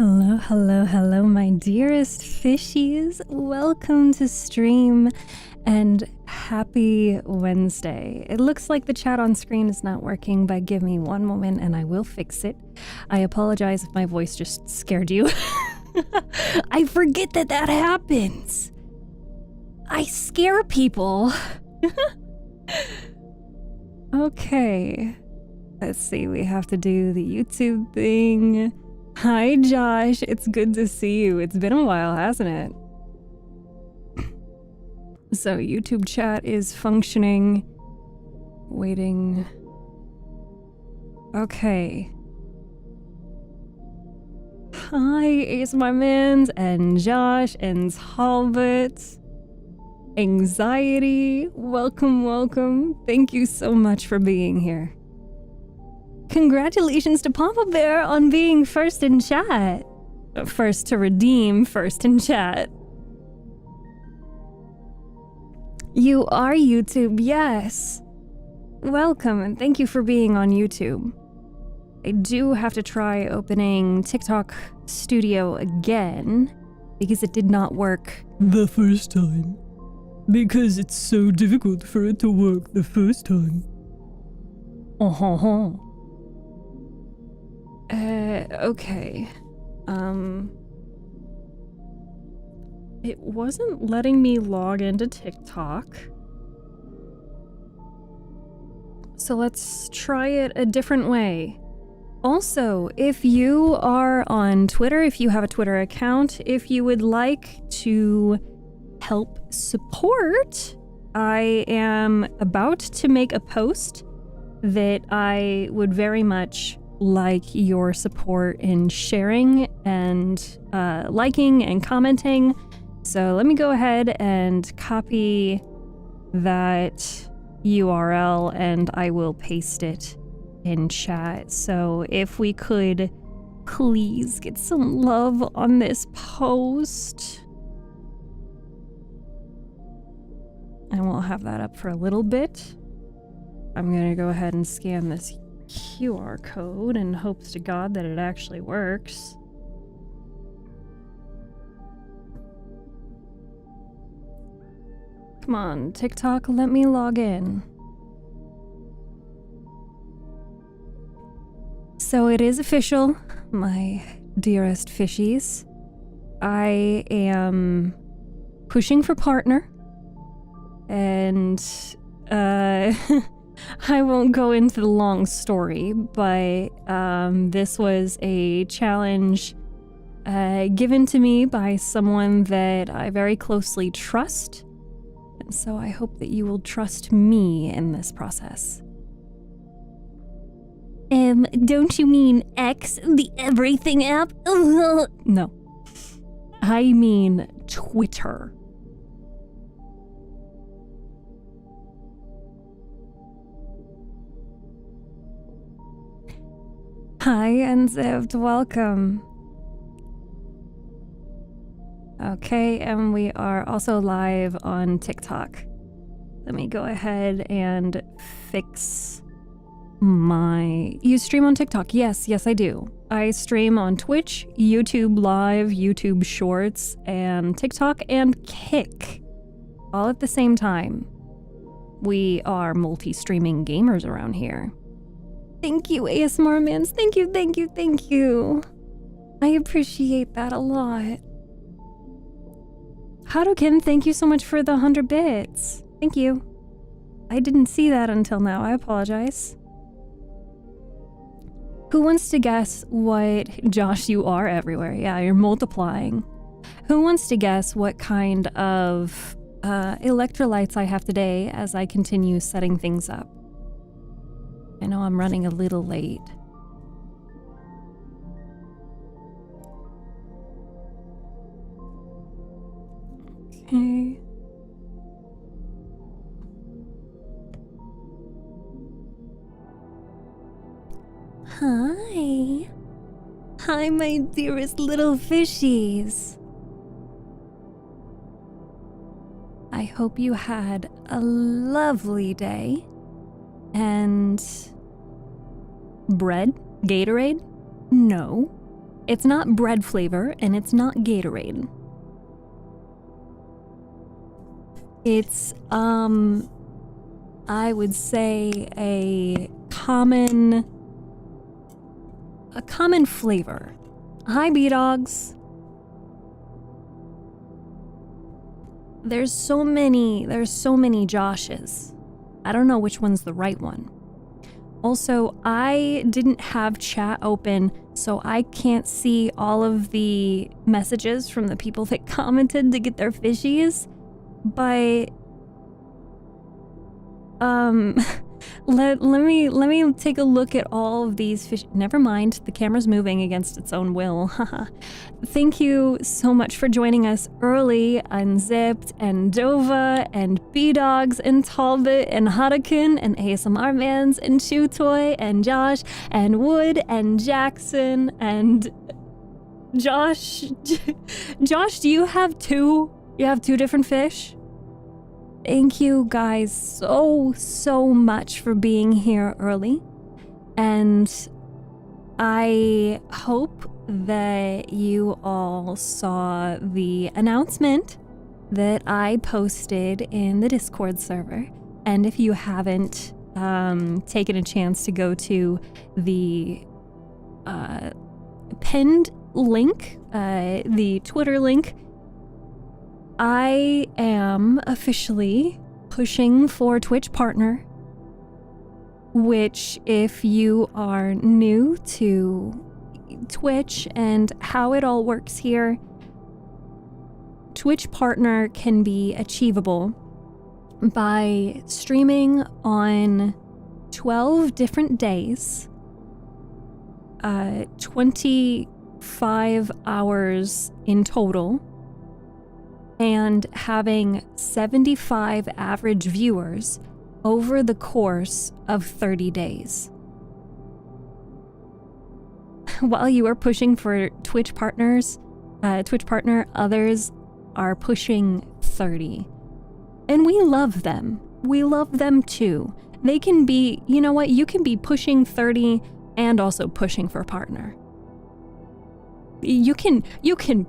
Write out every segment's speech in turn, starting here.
Hello, hello, hello, my dearest fishies. Welcome to stream and happy Wednesday. It looks like the chat on screen is not working, but give me one moment and I will fix it. I apologize if my voice just scared you. I forget that happens. I scare people. Okay. Let's see, we have to do the YouTube thing. Hi, Josh. It's good to see you. It's been a while, hasn't it? So, YouTube chat is functioning. Waiting. Okay. Hi, Ace My Mans and Josh and Talbot. Anxiety. Welcome, welcome. Thank you so much for being here. Congratulations to Papa Bear on being first in chat. First to redeem, first in chat. You are YouTube, yes. Welcome and thank you for being on YouTube. I do have to try opening TikTok Studio again because it did not work the first time. Because it's so difficult for it to work the first time. Okay. It wasn't letting me log into TikTok. So let's try it a different way. Also, if you are on Twitter, if you have a Twitter account, if you would like to help support, I am about to make a post that I would very much like your support in sharing and liking and commenting. So let me go ahead and copy that URL and I will paste it in chat. So if we could please get some love on this post. And we'll have that up for a little bit. I'm gonna go ahead and scan this QR code in hopes to God that it actually works. Come on, TikTok, let me log in. So it is official, my dearest fishies. I am pushing for partner. And, I won't go into the long story, but this was a challenge given to me by someone that I very closely trust. And so I hope that you will trust me in this process. Don't you mean X, the everything app? No. I mean Twitter. Hi, and welcome. Okay, and we are also live on TikTok. Let me go ahead and fix my... You stream on TikTok? Yes, I do. I stream on Twitch, YouTube Live, YouTube Shorts, and TikTok, and Kick. All at the same time. We are multi-streaming gamers around here. Thank you, ASMR Mans. Thank you, thank you, thank you. I appreciate that a lot. Harukin, thank you so much for the 100 bits. Thank you. I didn't see that until now. I apologize. Who wants to guess what... Josh, you are everywhere. Yeah, you're multiplying. Who wants to guess what kind of electrolytes I have today as I continue setting things up? I know I'm running a little late. Okay. Hi. Hi, my dearest little fishies. I hope you had a lovely day. And bread? Gatorade? No. It's not bread flavor, and it's not Gatorade. It's, I would say a common flavor. Hi, B-Dogs. There's so many Joshes. I don't know which one's the right one. Also, I didn't have chat open, so I can't see all of the messages from the people that commented to get their fishies. But let me take a look at all of these fish. Never mind, the camera's moving against its own will. Thank you so much for joining us early, Unzipped and Dova and B-Dogs and Talbot and Hadakin and ASMR Mans and Chew Toy and Josh and Wood and Jackson and Josh. Josh, do you have two? You have two different fish? Thank you guys so much for being here early. And I hope that you all saw the announcement that I posted in the Discord server. And if you haven't taken a chance to go to the pinned link, the Twitter link, I am officially pushing for Twitch Partner, which, if you are new to Twitch and how it all works here, Twitch Partner can be achievable by streaming on 12 different days, 25 hours in total, and having 75 average viewers over the course of 30 days. While you are pushing for Twitch Partner, others are pushing 30. And we love them. We love them too. They can be, you know what, you can be pushing 30 and also pushing for partner. You can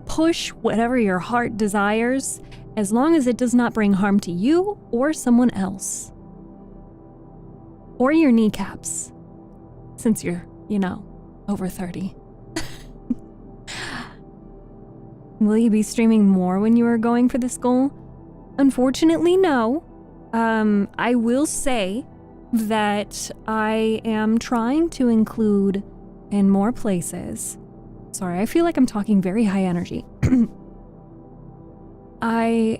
push whatever your heart desires, as long as it does not bring harm to you or someone else. Or your kneecaps, since you're, over 30. Will you be streaming more when you are going for this goal? Unfortunately, no. I will say that I am trying to include in more places. Sorry, I feel like I'm talking very high energy. I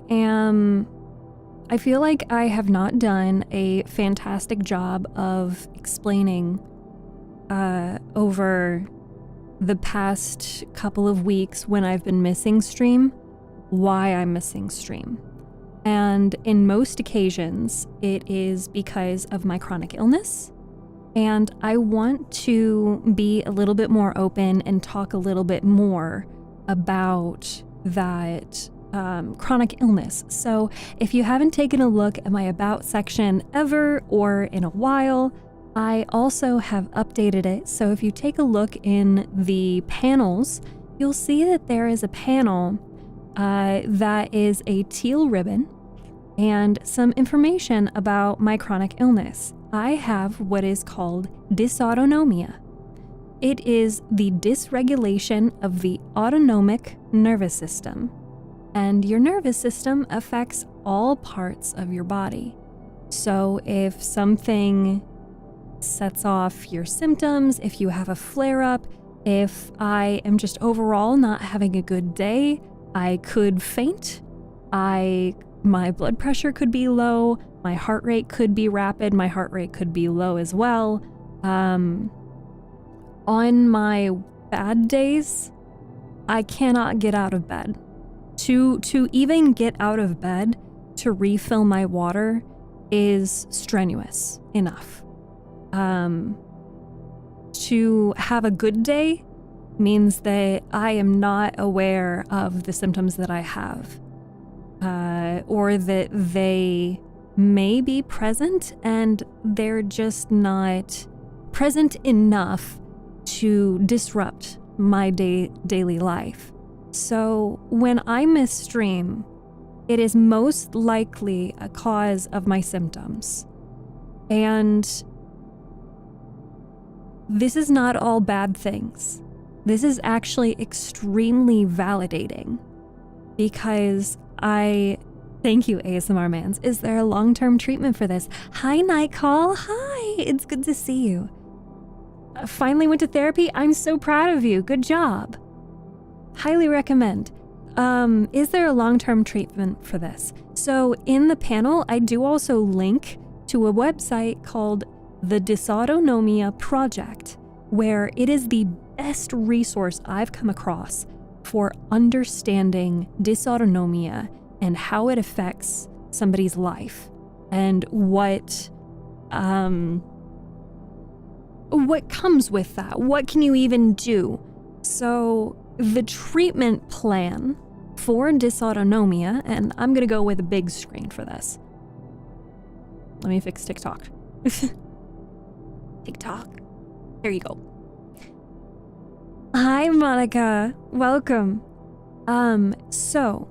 feel like I have not done a fantastic job of explaining over the past couple of weeks when I've been missing stream, why I'm missing stream. And in most occasions, it is because of my chronic illness. And I want to be a little bit more open and talk a little bit more about that chronic illness. So if you haven't taken a look at my About section ever or in a while, I also have updated it. So if you take a look in the panels, you'll see that there is a panel that is a teal ribbon and some information about my chronic illness. I have what is called dysautonomia. It is the dysregulation of the autonomic nervous system. And your nervous system affects all parts of your body. So if something sets off your symptoms, if you have a flare-up, if I am just overall not having a good day, I could faint, my blood pressure could be low, my heart rate could be rapid, my heart rate could be low as well. On my bad days, I cannot get out of bed. To even get out of bed to refill my water is strenuous enough. To have a good day means that I am not aware of the symptoms that I have, or that they may be present and they're just not present enough to disrupt my daily life. So when I miss stream, it is most likely a cause of my symptoms. And this is not all bad things. This is actually extremely validating because thank you, ASMR Mans. Is there a long-term treatment for this? Hi, Nightcall. Hi, it's good to see you. Finally went to therapy. I'm so proud of you. Good job. Highly recommend. Is there a long-term treatment for this? So in the panel, I do also link to a website called the Dysautonomia Project, where it is the best resource I've come across for understanding dysautonomia and how it affects somebody's life and what comes with that. What can you even do? So the treatment plan for dysautonomia, and I'm gonna go with a big screen for this. Let me fix TikTok. TikTok. There you go. Hi, Monica. Welcome. So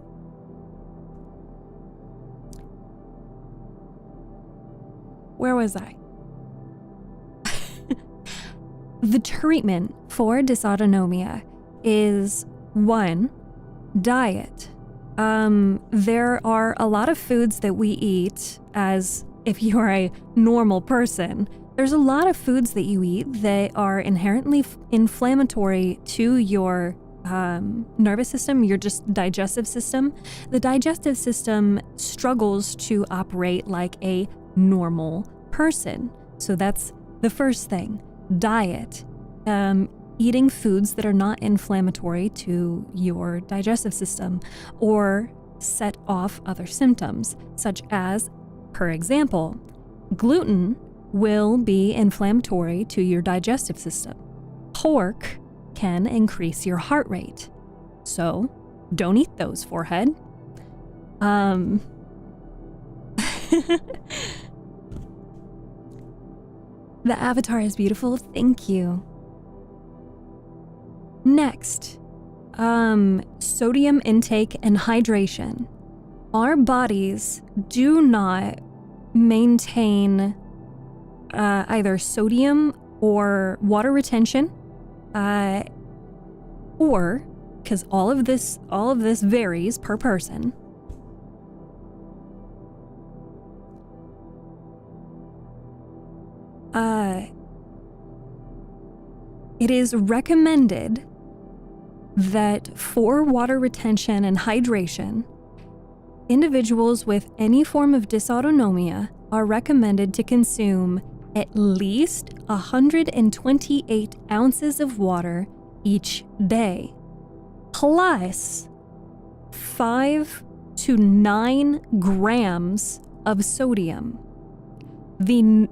where was I? The treatment for dysautonomia is 1, diet. There are a lot of foods that we eat as if you are a normal person. There's a lot of foods that you eat that are inherently inflammatory to your nervous system, your just digestive system. The digestive system struggles to operate like a normal person. So that's the first thing. Diet. Eating foods that are not inflammatory to your digestive system or set off other symptoms, such as, for example, gluten will be inflammatory to your digestive system. Pork can increase your heart rate. So don't eat those, forehead. The avatar is beautiful. Thank you. Next, sodium intake and hydration. Our bodies do not maintain either sodium or water retention, or because all of this varies per person. It is recommended that for water retention and hydration, individuals with any form of dysautonomia are recommended to consume at least 128 ounces of water each day, plus 5 to 9 grams of sodium. The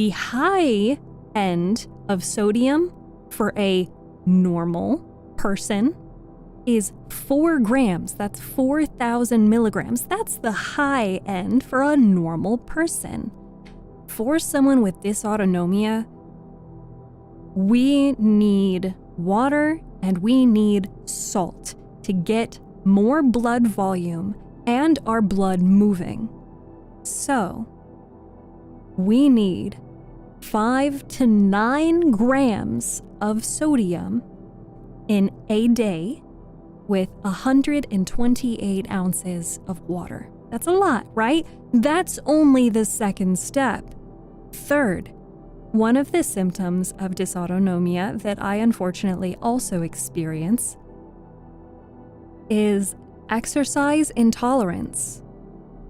high end of sodium for a normal person is 4 grams. That's 4,000 milligrams. That's the high end for a normal person. For someone with dysautonomia, we need water and we need salt to get more blood volume and our blood moving. So, we need 5 to 9 grams of sodium in a day with 128 ounces of water. That's a lot, right? That's only the second step. Third, one of the symptoms of dysautonomia that I unfortunately also experience is exercise intolerance.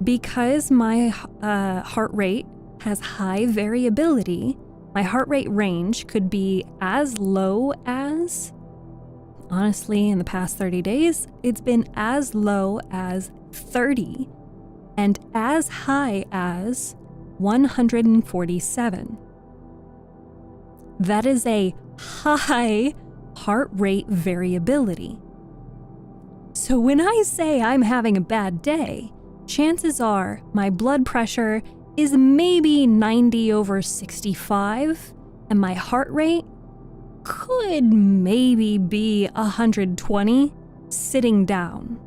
Because my heart rate has high variability, my heart rate range could be as low as, honestly, in the past 30 days, it's been as low as 30 and as high as 147. That is a high heart rate variability. So when I say I'm having a bad day, chances are my blood pressure is maybe 90/65 and my heart rate could maybe be 120 sitting down.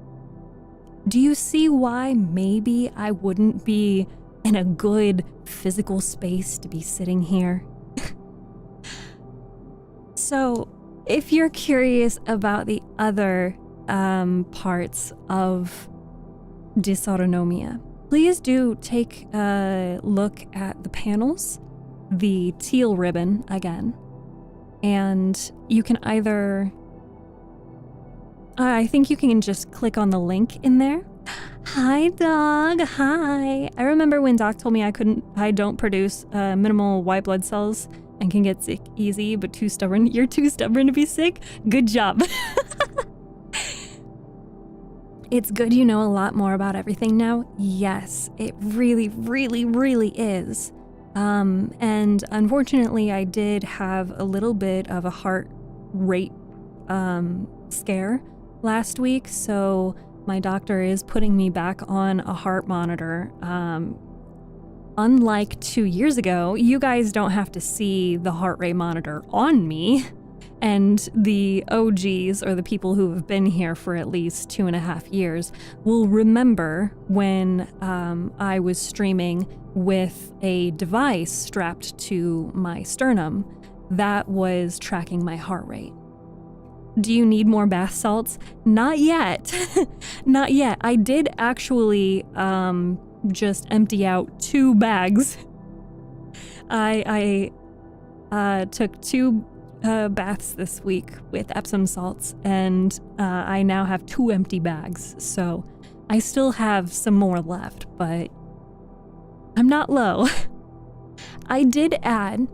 Do you see why maybe I wouldn't be in a good physical space to be sitting here? So, if you're curious about the other parts of dysautonomia, please do take a look at the panels, the teal ribbon again, and you can either, I think you can just click on the link in there. Hi, dog. Hi. I remember when Doc told me I don't produce minimal white blood cells and can get sick easy, but too stubborn. You're too stubborn to be sick? Good job. It's good you know a lot more about everything now. Yes, it really, really, really is. And unfortunately, I did have a little bit of a heart rate scare last week, so my doctor is putting me back on a heart monitor. Unlike 2 years ago, you guys don't have to see the heart rate monitor on me. And the OGs, or the people who have been here for at least 2.5 years, will remember when I was streaming with a device strapped to my sternum that was tracking my heart rate. Do you need more bath salts? Not yet. Not yet. I did actually just empty out 2 bags. I took 2 baths this week with Epsom salts, and I now have 2 empty bags, so I still have some more left, but I'm not low. I did add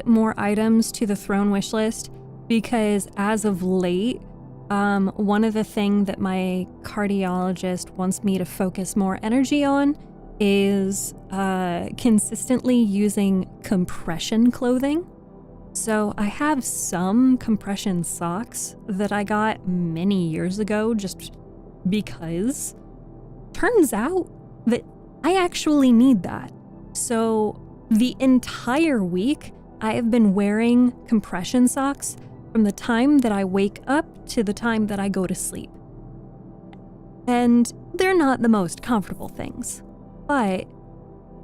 more items to the throne wish list because as of late, one of the things that my cardiologist wants me to focus more energy on is consistently using compression clothing. So I have some compression socks that I got many years ago just because turns out that I actually need that. So the entire week I have been wearing compression socks from the time that I wake up to the time that I go to sleep. And they're not the most comfortable things. But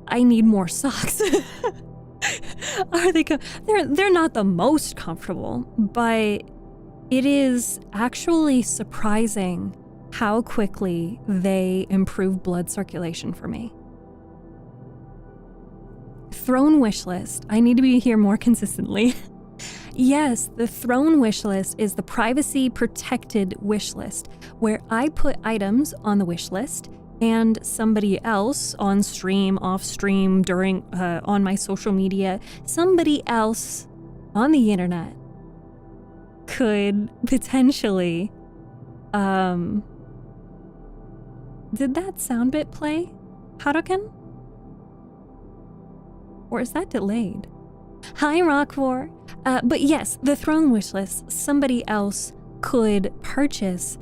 I need more socks. Are they? They're not the most comfortable, but it is actually surprising how quickly they improve blood circulation for me. Throne wish list. I need to be here more consistently. Yes, the throne wish list is the privacy protected wish list where I put items on the wish list. And somebody else on stream, off stream, during, on my social media, somebody else on the internet could potentially, did that sound bit play, Haruken? Or is that delayed? Hi, Rockvor. But yes, the throne wish list, somebody else could purchase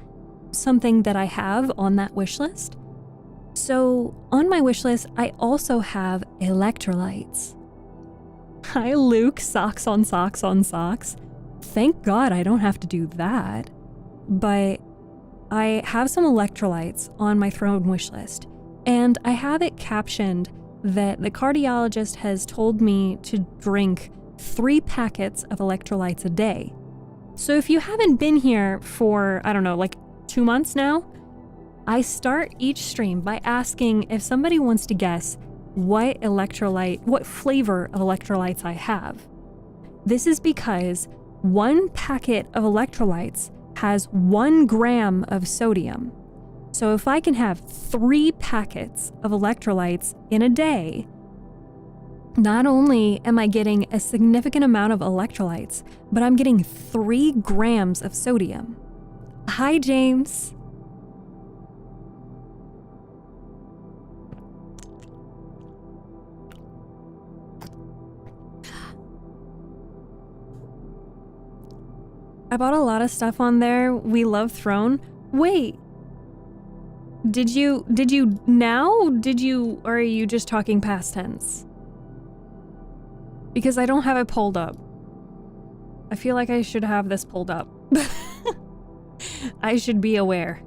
something that I have on that wish list. So on my wish list, I also have electrolytes. Hi, Luke, socks on socks on socks. Thank God I don't have to do that. But I have some electrolytes on my throne wish list, and I have it captioned that the cardiologist has told me to drink 3 packets of electrolytes a day. So if you haven't been here for, I don't know, like 2 months now, I start each stream by asking if somebody wants to guess what flavor of electrolytes I have. This is because 1 packet of electrolytes has 1 gram of sodium. So if I can have 3 packets of electrolytes in a day, not only am I getting a significant amount of electrolytes, but I'm getting 3 grams of sodium. Hi, James. I bought a lot of stuff on there. We love Throne. Wait. Did you now? Or are you just talking past tense? because I don't have it pulled up. I feel like I should have this pulled up. I should be aware.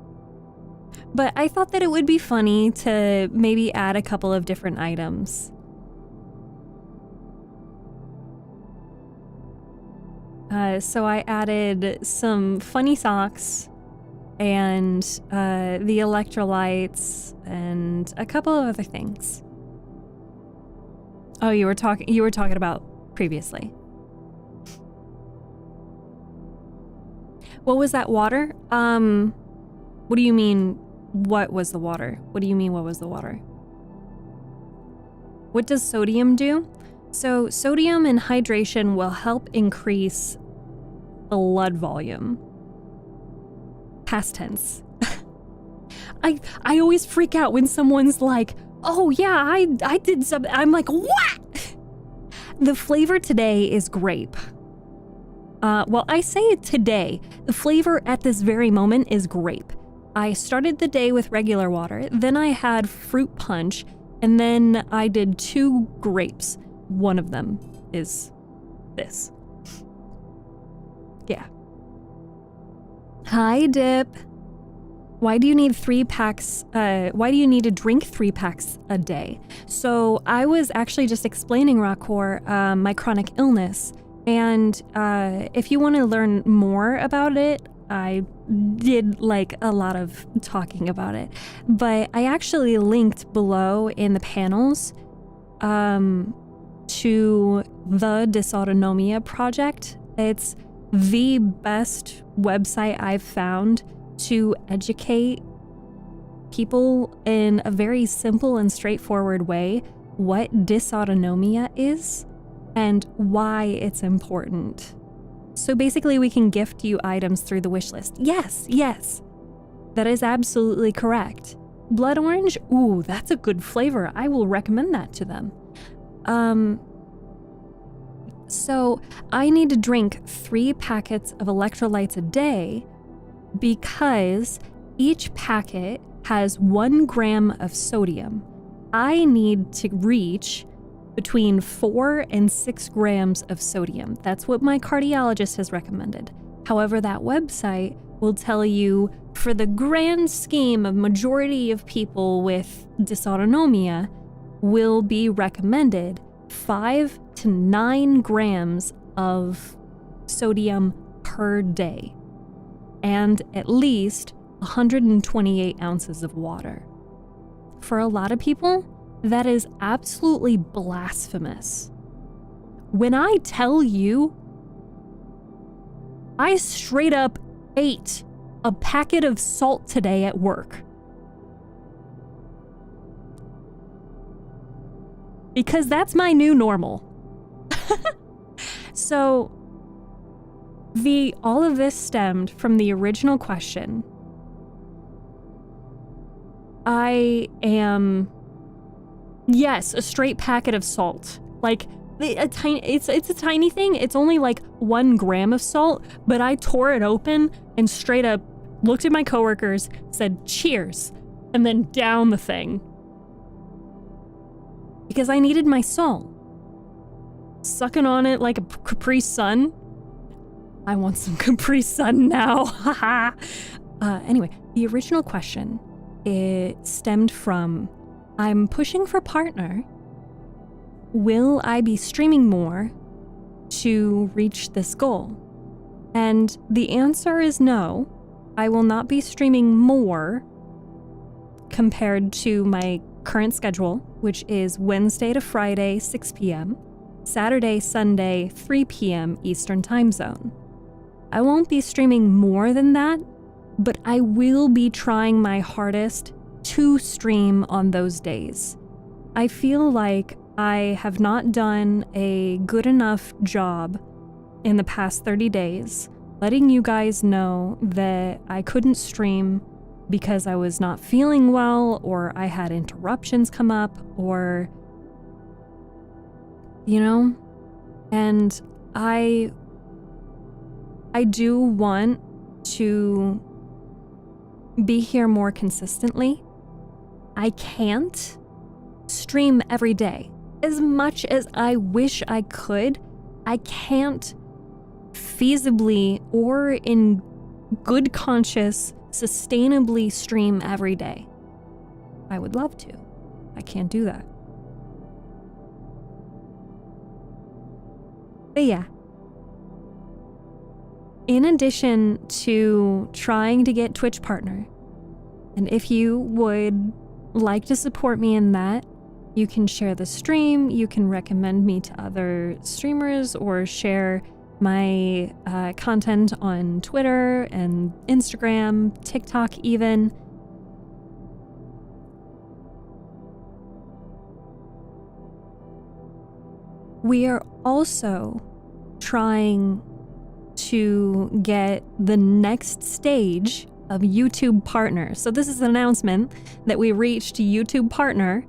But I thought that it would be funny to maybe add a couple of different items. So I added some funny socks and the electrolytes and a couple of other things. Oh, you were talking about previously. What was that water? What do you mean, what was the water? What do you mean, what was the water? What does sodium do? So sodium and hydration will help increase blood volume. Past tense. I always freak out when someone's like, oh yeah, I did something. I'm like, what? The flavor today is grape. Well, I say it today. The flavor at this very moment is grape. I started the day with regular water, then I had fruit punch, and then I did 2 grapes. One of them is this. Yeah. Hi, Dip. Why do you need 3 packs? Why do you need to drink 3 packs a day? So I was actually just explaining, Rakor, my chronic illness. And if you want to learn more about it, I did like a lot of talking about it. But I actually linked below in the panels to the Dysautonomia Project. It's the best website I've found to educate people in a very simple and straightforward way what dysautonomia is and why it's important. So basically we can gift you items through the wish list. Yes, that is absolutely correct. Blood orange, ooh, that's a good flavor. I will recommend that to them. So I need to drink 3 packets of electrolytes a day because each packet has 1 gram of sodium. I need to reach between 4 and 6 grams of sodium. That's what my cardiologist has recommended. However, that website will tell you for the grand scheme of majority of people with dysautonomia will be recommended 5 to 9 grams of sodium per day and at least 128 ounces of water. For a lot of people, that is absolutely blasphemous. When I tell you, I straight up ate a packet of salt today at work. Because that's my new normal. So, all of this stemmed from the original question. Yes, a straight packet of salt. Like, it's a tiny thing. It's only like 1 gram of salt, but I tore it open and straight up looked at my coworkers, said cheers, and then down the thing. Because I needed my salt. Sucking on it like a Capri Sun. I want some Capri Sun now. Haha. Anyway, the original question, it stemmed from, I'm pushing for partner. Will I be streaming more to reach this goal? And the answer is no. I will not be streaming more compared to my current schedule, which is Wednesday to Friday, 6 p.m., Saturday, Sunday, 3 p.m. Eastern Time Zone. I won't be streaming more than that, but I will be trying my hardest to stream on those days. I feel like I have not done a good enough job in the past 30 days letting you guys know that I couldn't stream because I was not feeling well, or I had interruptions come up, or, you know, and I do want to be here more consistently. I can't stream every day. as much as I wish I could, I can't feasibly or in good conscience sustainably stream every day. I would love to. I can't do that. But yeah. In addition to trying to get Twitch partner, and if you would like to support me in that, you can share the stream, you can recommend me to other streamers, or share my content on Twitter and Instagram, TikTok even. We are also trying to get the next stage of YouTube partner. So this is an announcement that we reached YouTube partner,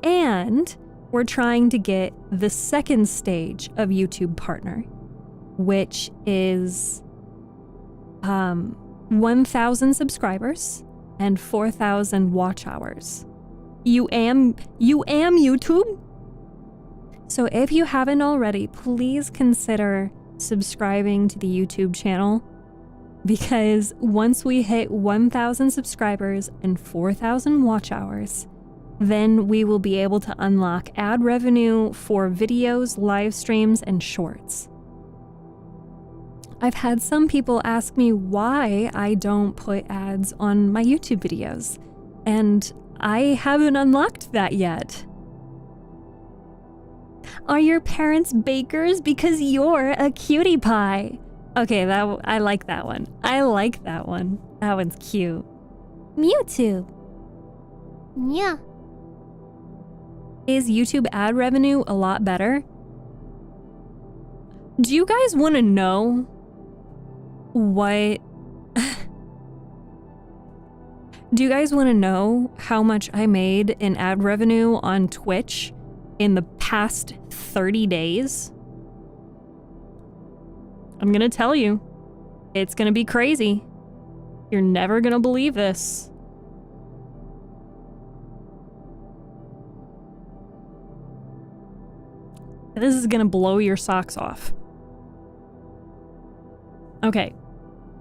and we're trying to get the second stage of YouTube partner, which is 1,000 subscribers and 4,000 watch hours. You am YouTube? So if you haven't already, please consider subscribing to the YouTube channel, because once we hit 1,000 subscribers and 4,000 watch hours, then we will be able to unlock ad revenue for videos, live streams, and shorts. I've had some people ask me why I don't put ads on my YouTube videos, and I haven't unlocked that yet. Are your parents bakers? Because you're a cutie pie. Okay, I like that one. I like that one. That one's cute. Mewtwo. Yeah. Is YouTube ad revenue a lot better? Do you guys want to know what... Do you guys want to know how much I made in ad revenue on Twitch in the past 30 days? I'm gonna tell you. It's gonna be crazy. You're never gonna believe this. This is gonna blow your socks off. Okay.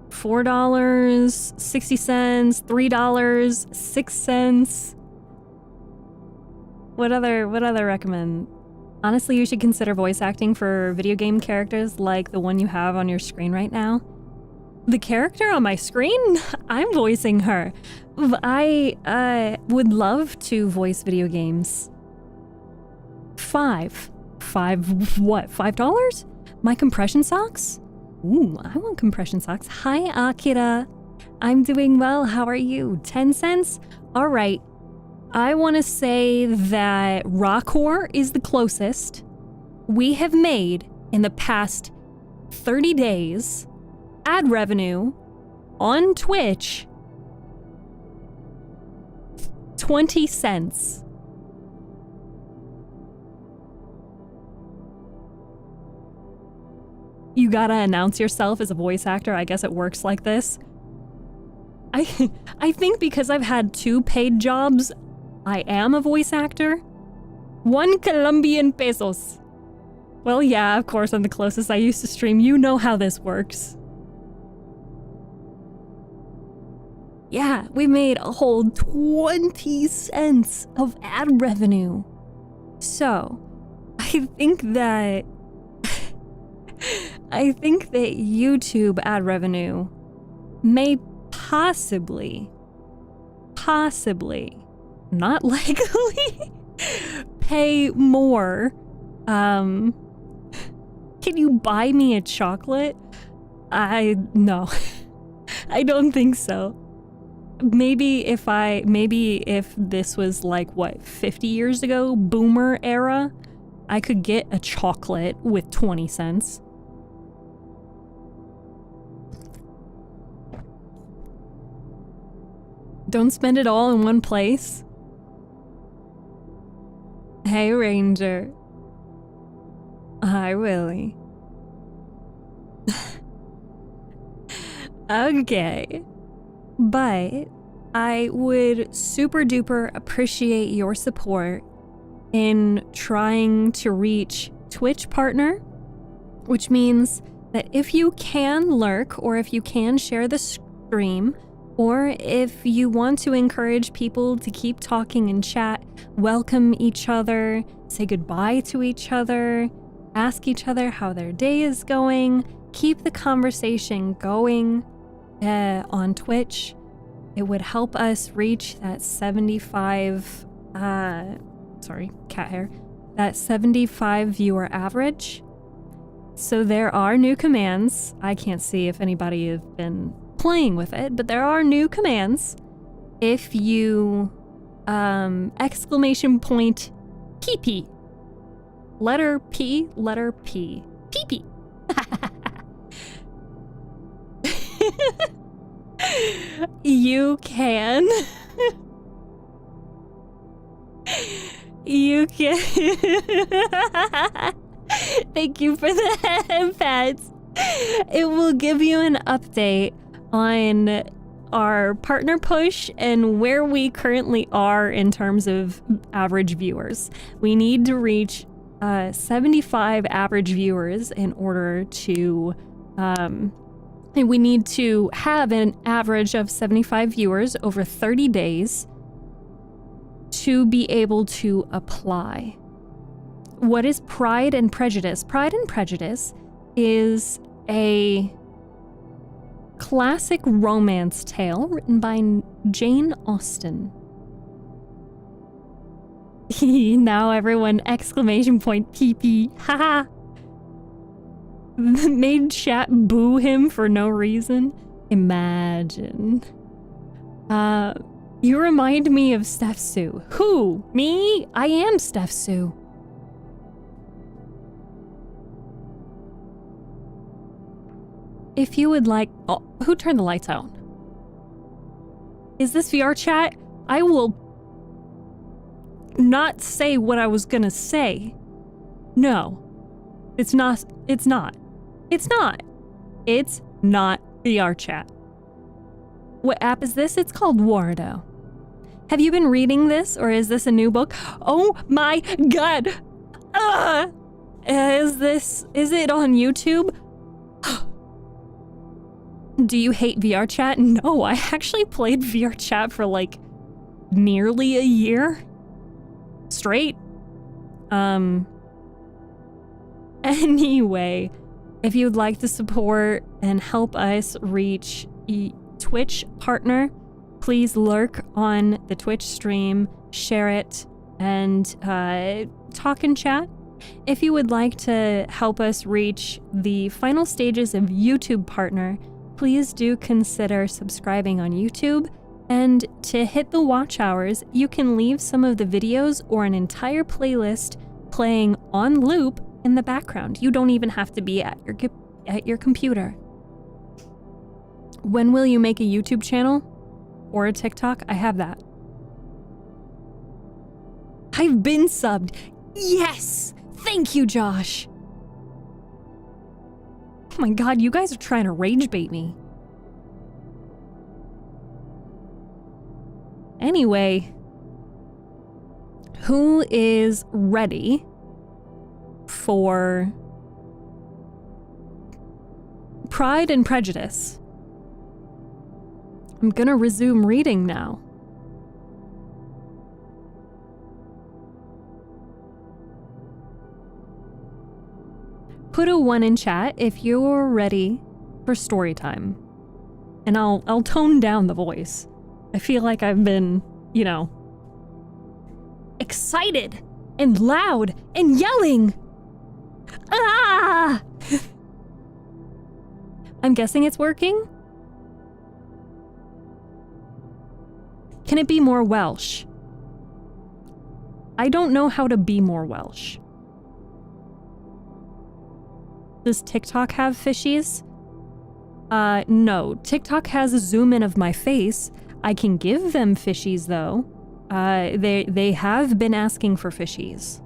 $4, 60 cents, $3, 6 cents. What other recommend? Honestly, you should consider voice acting for video game characters like the one you have on your screen right now. The character on my screen? I'm voicing her. I would love to voice video games. Five what? $5? My compression socks? Ooh, I want compression socks. Hi, Akira. I'm doing well. How are you? 10 cents? All right. I want to say that Rockcore is the closest. We have made, in the past 30 days, ad revenue on Twitch, 20 cents. You gotta announce yourself as a voice actor. I guess it works like this. I think because I've had 2 paid jobs, I am a voice actor. 1 Colombian pesos. Well, yeah, of course, I'm the closest. I used to stream. You know how this works. Yeah, we made a whole 20 cents of ad revenue. So, I think that YouTube ad revenue may possibly, not likely, pay more. Can you buy me a chocolate? No. I don't think so. Maybe if this was like, what, 50 years ago, boomer era, I could get a chocolate with 20 cents. Don't spend it all in one place. Hey, Ranger. Hi, Willie. Okay. But I would super duper appreciate your support in trying to reach Twitch partner, which means that if you can lurk, or if you can share the stream, or if you want to encourage people to keep talking and chat, welcome each other, say goodbye to each other, ask each other how their day is going, keep the conversation going on Twitch, it would help us reach that 75, that 75 viewer average. So there are new commands. I can't see if anybody has been playing with it, but there are new commands. If you exclamation point PP, letter P, PP. You can thank you for the hand pats. It will give you an update on our partner push and where we currently are in terms of average viewers. We need to reach 75 average viewers in order to and we need to have an average of 75 viewers over 30 days to be able to apply. What is Pride and Prejudice? Pride and Prejudice is a classic romance tale written by Jane Austen. Now everyone exclamation point PP. Haha. Made chat boo him for no reason. Imagine. You remind me of StephTsu. Who? Me? I am StephTsu. If you would like... Oh, who turned the lights out? Is this VR chat? I will not say what I was gonna say. No. It's not. It's not. It's not. It's not VR chat. What app is this? It's called Wardo. Have you been reading this, or is this a new book? Oh my god! Is it on YouTube? Do you hate VR chat? No, I actually played VR chat for like nearly a year straight. Anyway, if you'd like to support and help us reach Twitch partner, please lurk on the Twitch stream, share it, and talk and chat. If you would like to help us reach the final stages of YouTube partner, please do consider subscribing on YouTube. And to hit the watch hours, you can leave some of the videos or an entire playlist playing on loop in the background. You don't even have to be at your computer. When will you make a YouTube channel or a TikTok? I have that. I've been subbed. Yes! Thank you, Josh. Oh my god, you guys are trying to rage bait me. Anyway, who is ready for Pride and Prejudice? I'm gonna resume reading now. Put a 1 in chat if you're ready for story time. And I'll tone down the voice. I feel like I've been, you know, excited and loud and yelling. Ah! I'm guessing it's working? Can it be more Welsh? I don't know how to be more Welsh. Does TikTok have fishies? No. TikTok has a zoom in of my face. I can give them fishies though. They have been asking for fishies.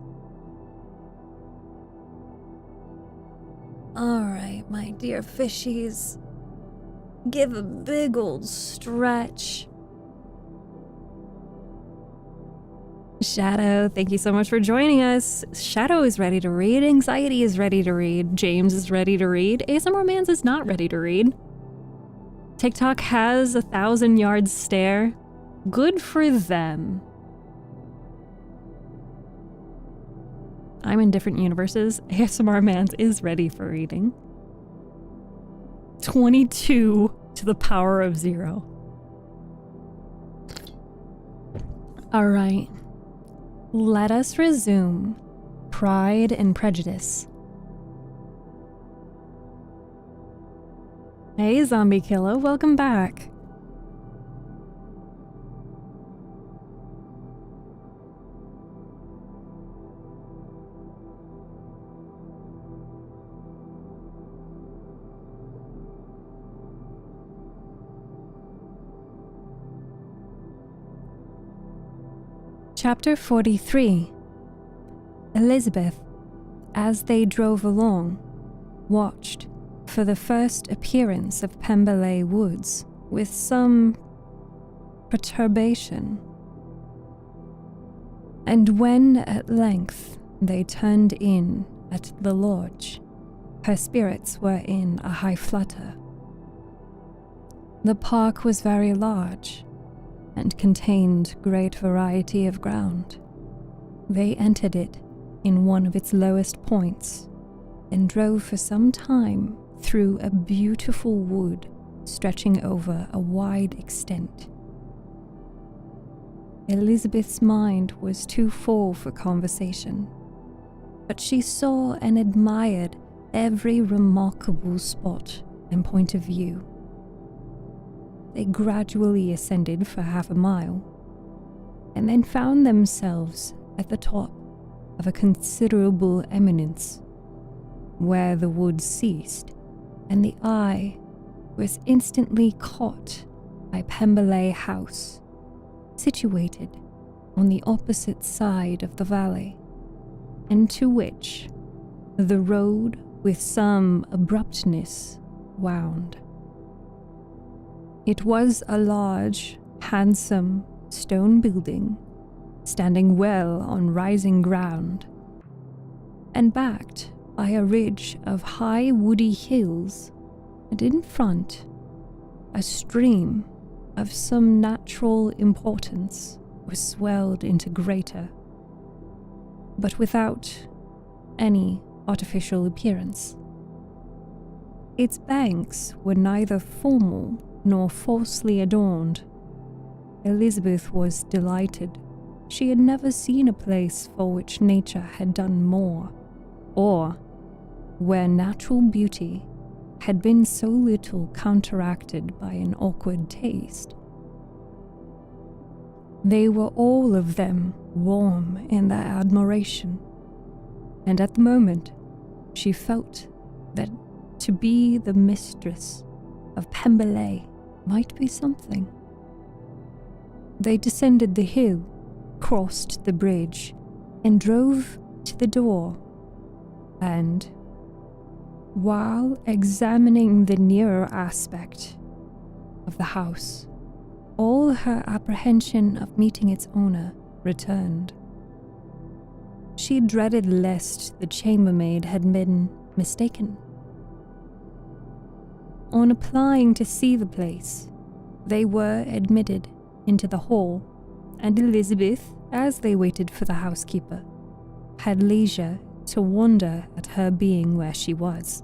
Alright, my dear fishies. Give a big old stretch. Shadow, thank you so much for joining us. Shadow is ready to read. Anxiety is ready to read. James is ready to read. ASMR Mans is not ready to read. TikTok has 1,000-yard stare. Good for them. I'm in different universes. ASMR Mans is ready for reading. 22 to the power of 0. All right. Let us resume Pride and Prejudice. Hey, Zombie Killer, welcome back. Chapter 43. Elizabeth, as they drove along, watched for the first appearance of Pemberley Woods with some perturbation. And when at length they turned in at the lodge, her spirits were in a high flutter. The park was very large and contained great variety of ground. They entered it in one of its lowest points and drove for some time through a beautiful wood stretching over a wide extent. Elizabeth's mind was too full for conversation, but she saw and admired every remarkable spot and point of view. They gradually ascended for half a mile, and then found themselves at the top of a considerable eminence, where the woods ceased, and the eye was instantly caught by Pemberley House, situated on the opposite side of the valley, and to which the road with some abruptness wound. It was a large, handsome stone building, standing well on rising ground, and backed by a ridge of high woody hills, and in front, a stream of some natural importance was swelled into greater, but without any artificial appearance. Its banks were neither formal nor falsely adorned. Elizabeth was delighted. She had never seen a place for which nature had done more, or where natural beauty had been so little counteracted by an awkward taste. They were all of them warm in their admiration, and at the moment she felt that to be the mistress of Pemberley might be something. They descended the hill, crossed the bridge, and drove to the door, and, while examining the nearer aspect of the house, all her apprehension of meeting its owner returned. She dreaded lest the chambermaid had been mistaken. On applying to see the place, they were admitted into the hall, and Elizabeth, as they waited for the housekeeper, had leisure to wonder at her being where she was.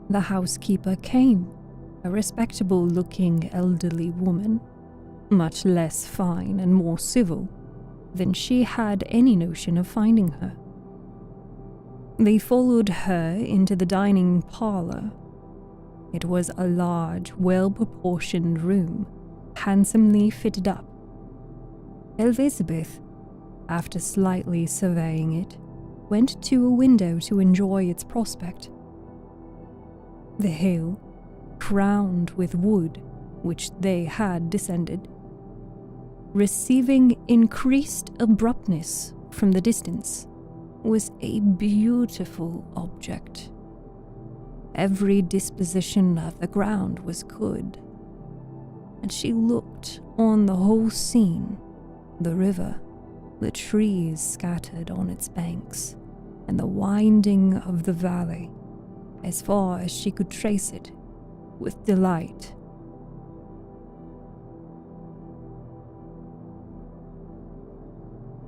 The housekeeper came, a respectable-looking elderly woman, much less fine and more civil than she had any notion of finding her. They followed her into the dining parlor. It was a large, well-proportioned room, handsomely fitted up. Elizabeth, after slightly surveying it, went to a window to enjoy its prospect. The hill, crowned with wood, which they had descended, receiving increased abruptness from the distance, was a beautiful object. Every disposition of the ground was good, and she looked on the whole scene the river, the trees scattered on its banks, and the winding of the valley, as far as she could trace it, with delight.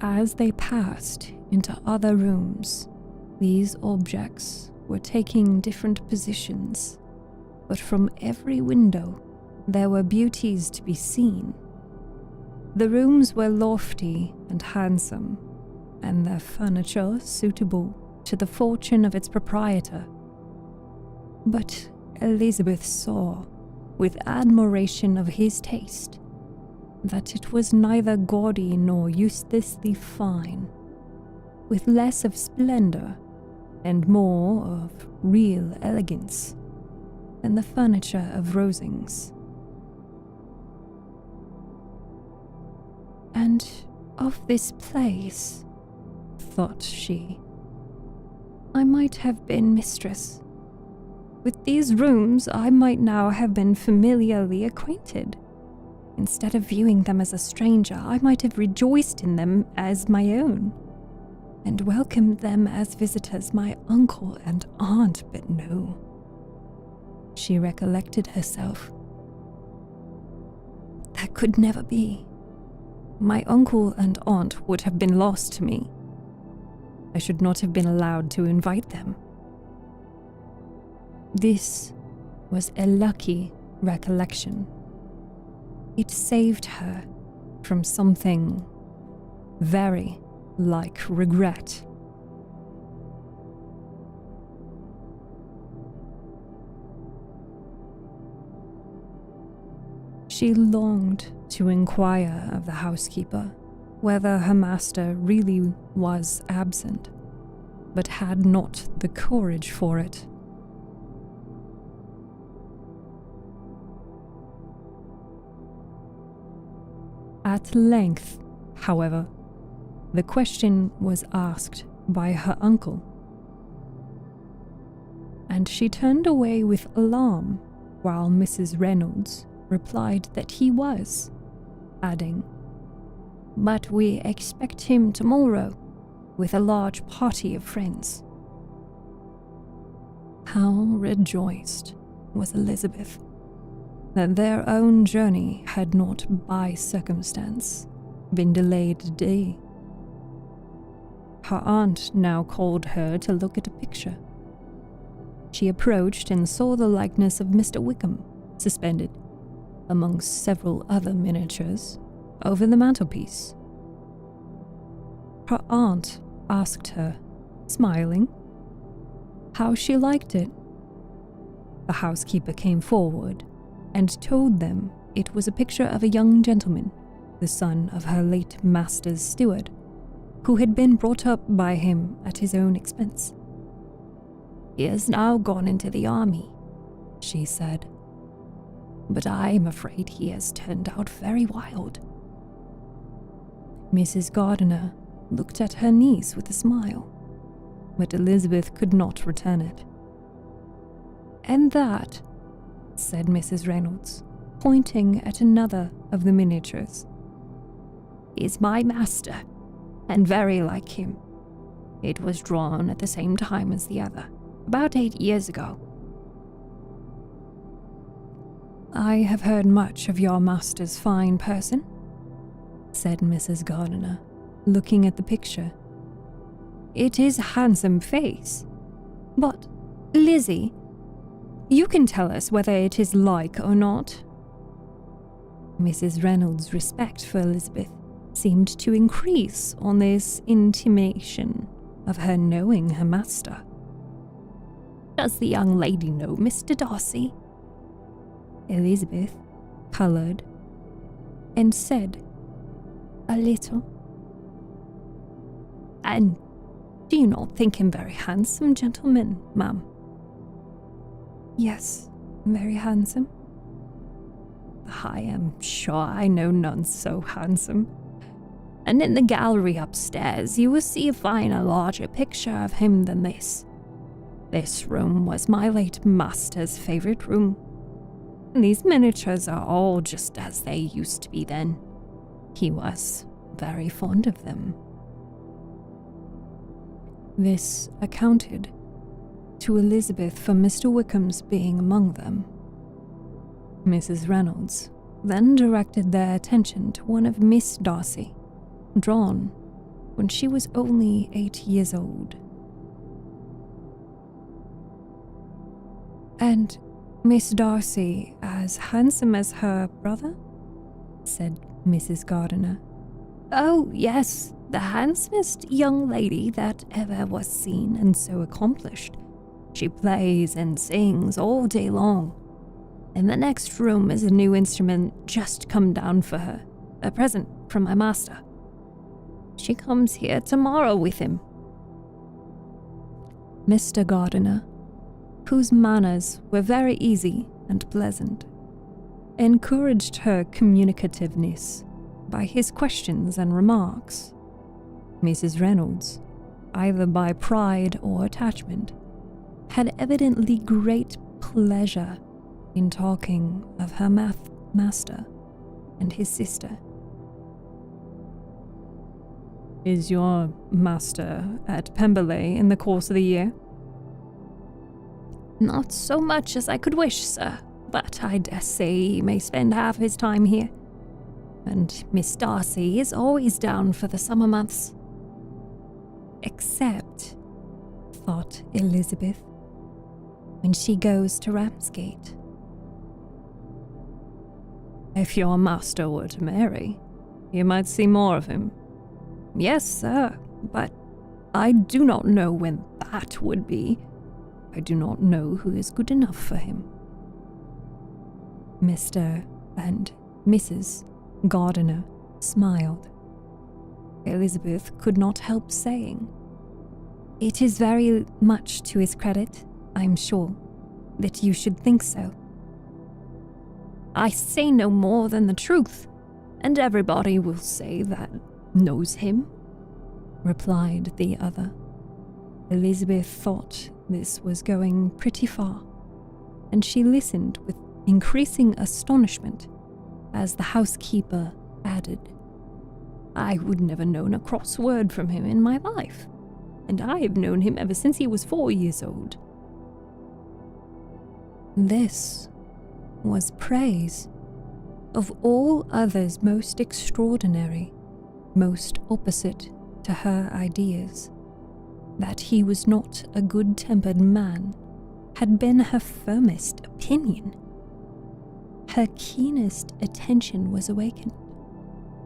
As they passed into other rooms, these objects were taking different positions, but from every window there were beauties to be seen. The rooms were lofty and handsome, and their furniture suitable to the fortune of its proprietor. But Elizabeth saw, with admiration of his taste, that it was neither gaudy nor uselessly fine, with less of splendor and more of real elegance than the furniture of Rosings. And of this place, thought she, I might have been mistress. With these rooms I might now have been familiarly acquainted. Instead of viewing them as a stranger, I might have rejoiced in them as my own, and welcomed them as visitors, my uncle and aunt, but no. She recollected herself. That could never be. My uncle and aunt would have been lost to me. I should not have been allowed to invite them. This was a lucky recollection. It saved her from something very like regret. She longed to inquire of the housekeeper whether her master really was absent, but had not the courage for it. At length, however, the question was asked by her uncle, and she turned away with alarm while Mrs. Reynolds replied that he was, adding, "But we expect him tomorrow with a large party of friends." How rejoiced was Elizabeth that their own journey had not by circumstance been delayed a day. Her aunt now called her to look at a picture. She approached and saw the likeness of Mr. Wickham suspended, amongst several other miniatures, over the mantelpiece. Her aunt asked her, smiling, how she liked it. The housekeeper came forward and told them it was a picture of a young gentleman, the son of her late master's steward, who had been brought up by him at his own expense. "He has now gone into the army," she said, "but I am afraid he has turned out very wild." Mrs. Gardiner looked at her niece with a smile, but Elizabeth could not return it. "And that," said Mrs. Reynolds, pointing at another of the miniatures, "is my master, and very like him. It was drawn at the same time as the other, about 8 years ago." "I have heard much of your master's fine person," said Mrs. Gardiner, looking at the picture. "It is a handsome face. But, Lizzie, you can tell us whether it is like or not." Mrs. Reynolds' respect for Elizabeth seemed to increase on this intimation of her knowing her master. "Does the young lady know Mr. Darcy?" Elizabeth coloured and said, "A little." "And do you not think him very handsome gentleman, ma'am?" "Yes, very handsome." "I am sure I know none so handsome. And in the gallery upstairs you will see a finer, larger picture of him than this. This room was my late master's favourite room. And these miniatures are all just as they used to be then. He was very fond of them. This accounted to Elizabeth for Mr. Wickham's being among them. Mrs. Reynolds then directed their attention to one of Miss Darcy, drawn when she was only 8 years old. "And Miss Darcy as handsome as her brother?" said Mrs. Gardiner. "Oh, yes, the handsomest young lady that ever was seen, and so accomplished. She plays and sings all day long. In the next room is a new instrument just come down for her, a present from my master. She comes here tomorrow with him." Mr. Gardiner, whose manners were very easy and pleasant, encouraged her communicativeness by his questions and remarks. Mrs. Reynolds, either by pride or attachment, had evidently great pleasure in talking of her master and his sister. "Is your master at Pemberley in the course of the year?" "Not so much as I could wish, sir, but I dare say he may spend half his time here. And Miss Darcy is always down for the summer months." "Except," thought Elizabeth, "when she goes to Ramsgate." "If your master were to marry, you might see more of him." "Yes, sir, but I do not know when that would be. I do not know who is good enough for him." Mr. and Mrs. Gardiner smiled. Elizabeth could not help saying, "It is very much to his credit, I'm sure, that you should think so." "I say no more than the truth, and everybody will say that knows him," replied the other. Elizabeth thought this was going pretty far, and she listened with increasing astonishment as the housekeeper added, "I would never known a cross word from him in my life, and I have known him ever since he was 4 years old." This was praise, of all others most extraordinary, most opposite to her ideas. That he was not a good-tempered man had been her firmest opinion. Her keenest attention was awakened.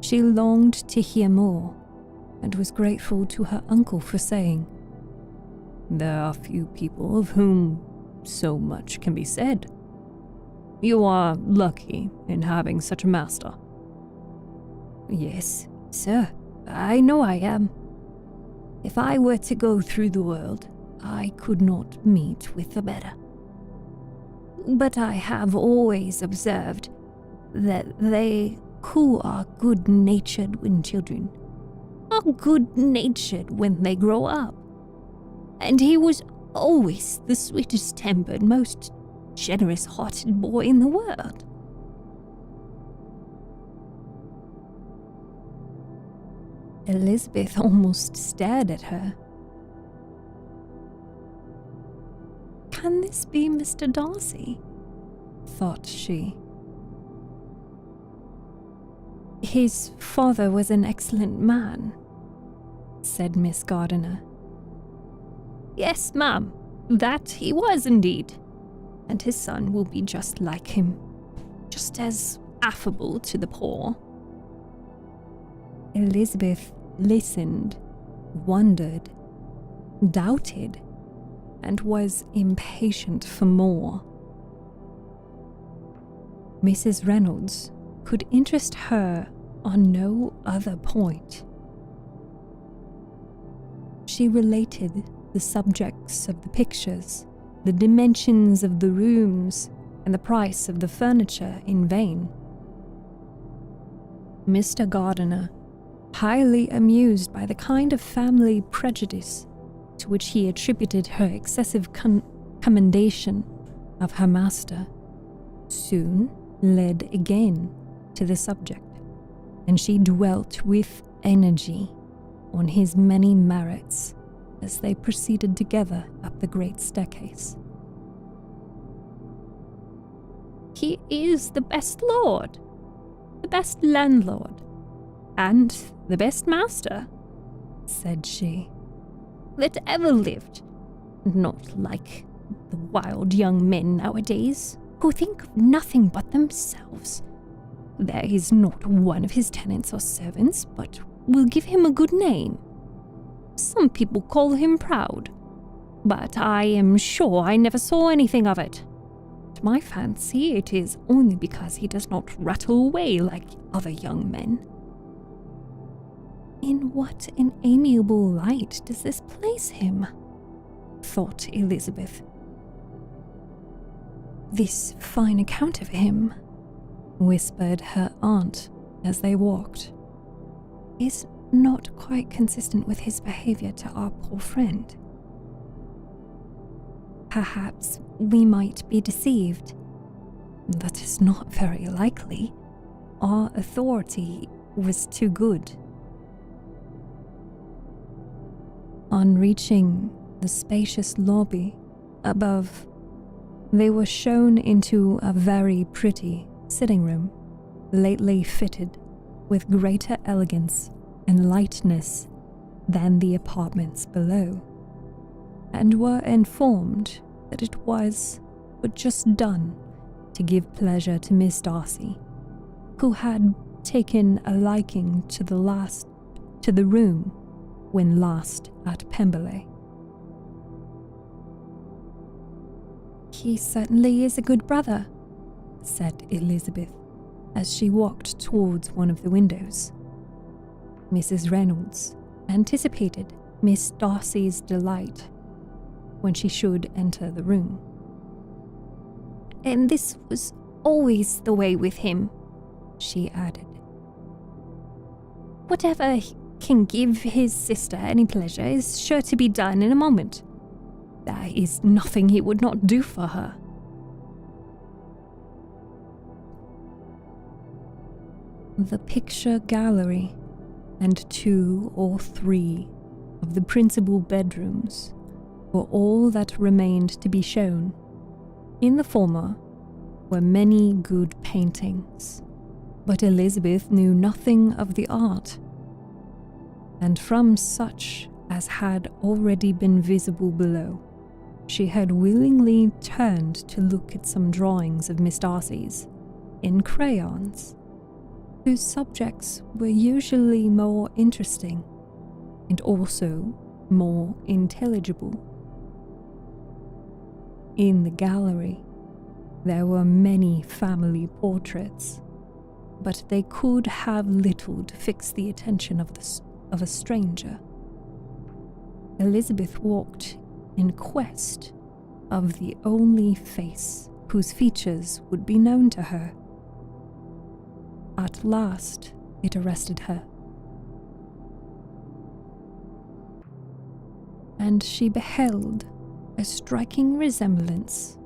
She longed to hear more, and was grateful to her uncle for saying, "There are few people of whom so much can be said. You are lucky in having such a master." "Yes, sir, I know I am. If I were to go through the world, I could not meet with a better. But I have always observed that they who are good-natured when children are good-natured when they grow up. And he was always the sweetest-tempered, most generous-hearted boy in the world." Elizabeth almost stared at her. "Can this be Mr. Darcy?" thought she. "His father was an excellent man," said Miss Gardiner. "Yes, ma'am, that he was indeed, and his son will be just like him, just as affable to the poor." Elizabeth listened, wondered, doubted, and was impatient for more. Mrs. Reynolds could interest her on no other point. She related the subjects of the pictures, the dimensions of the rooms, and the price of the furniture in vain. Mr. Gardiner, highly amused by the kind of family prejudice to which he attributed her excessive commendation of her master, soon led again to the subject, and she dwelt with energy on his many merits as they proceeded together up the great staircase. "He is the best lord, the best landlord, and the best master," said she, "that ever lived. Not like the wild young men nowadays, who think of nothing but themselves. There is not one of his tenants or servants but will give him a good name. Some people call him proud, but I am sure I never saw anything of it. To my fancy, it is only because he does not rattle away like other young men." "In what an amiable light does this place him?" thought Elizabeth. "This fine account of him," whispered her aunt as they walked, "is not quite consistent with his behavior to our poor friend. Perhaps we might be deceived. That is not very likely. Our authority was too good." On reaching the spacious lobby above, they were shown into a very pretty sitting room, lately fitted with greater elegance and lightness than the apartments below, and were informed that it was but just done to give pleasure to Miss Darcy, who had taken a liking to the room when last at Pemberley. "He certainly is a good brother," said Elizabeth as she walked towards one of the windows. Mrs. Reynolds anticipated Miss Darcy's delight when she should enter the room. "And this was always the way with him," she added. "Whatever can give his sister any pleasure is sure to be done in a moment. There is nothing he would not do for her." The picture gallery and 2 or 3 of the principal bedrooms were all that remained to be shown. In the former were many good paintings, but Elizabeth knew nothing of the art, and from such as had already been visible below, she had willingly turned to look at some drawings of Miss Darcy's in crayons, whose subjects were usually more interesting and also more intelligible. In the gallery, there were many family portraits, but they could have little to fix the attention of a stranger. Elizabeth walked in quest of the only face whose features would be known to her. At last, it arrested her, and she beheld a striking resemblance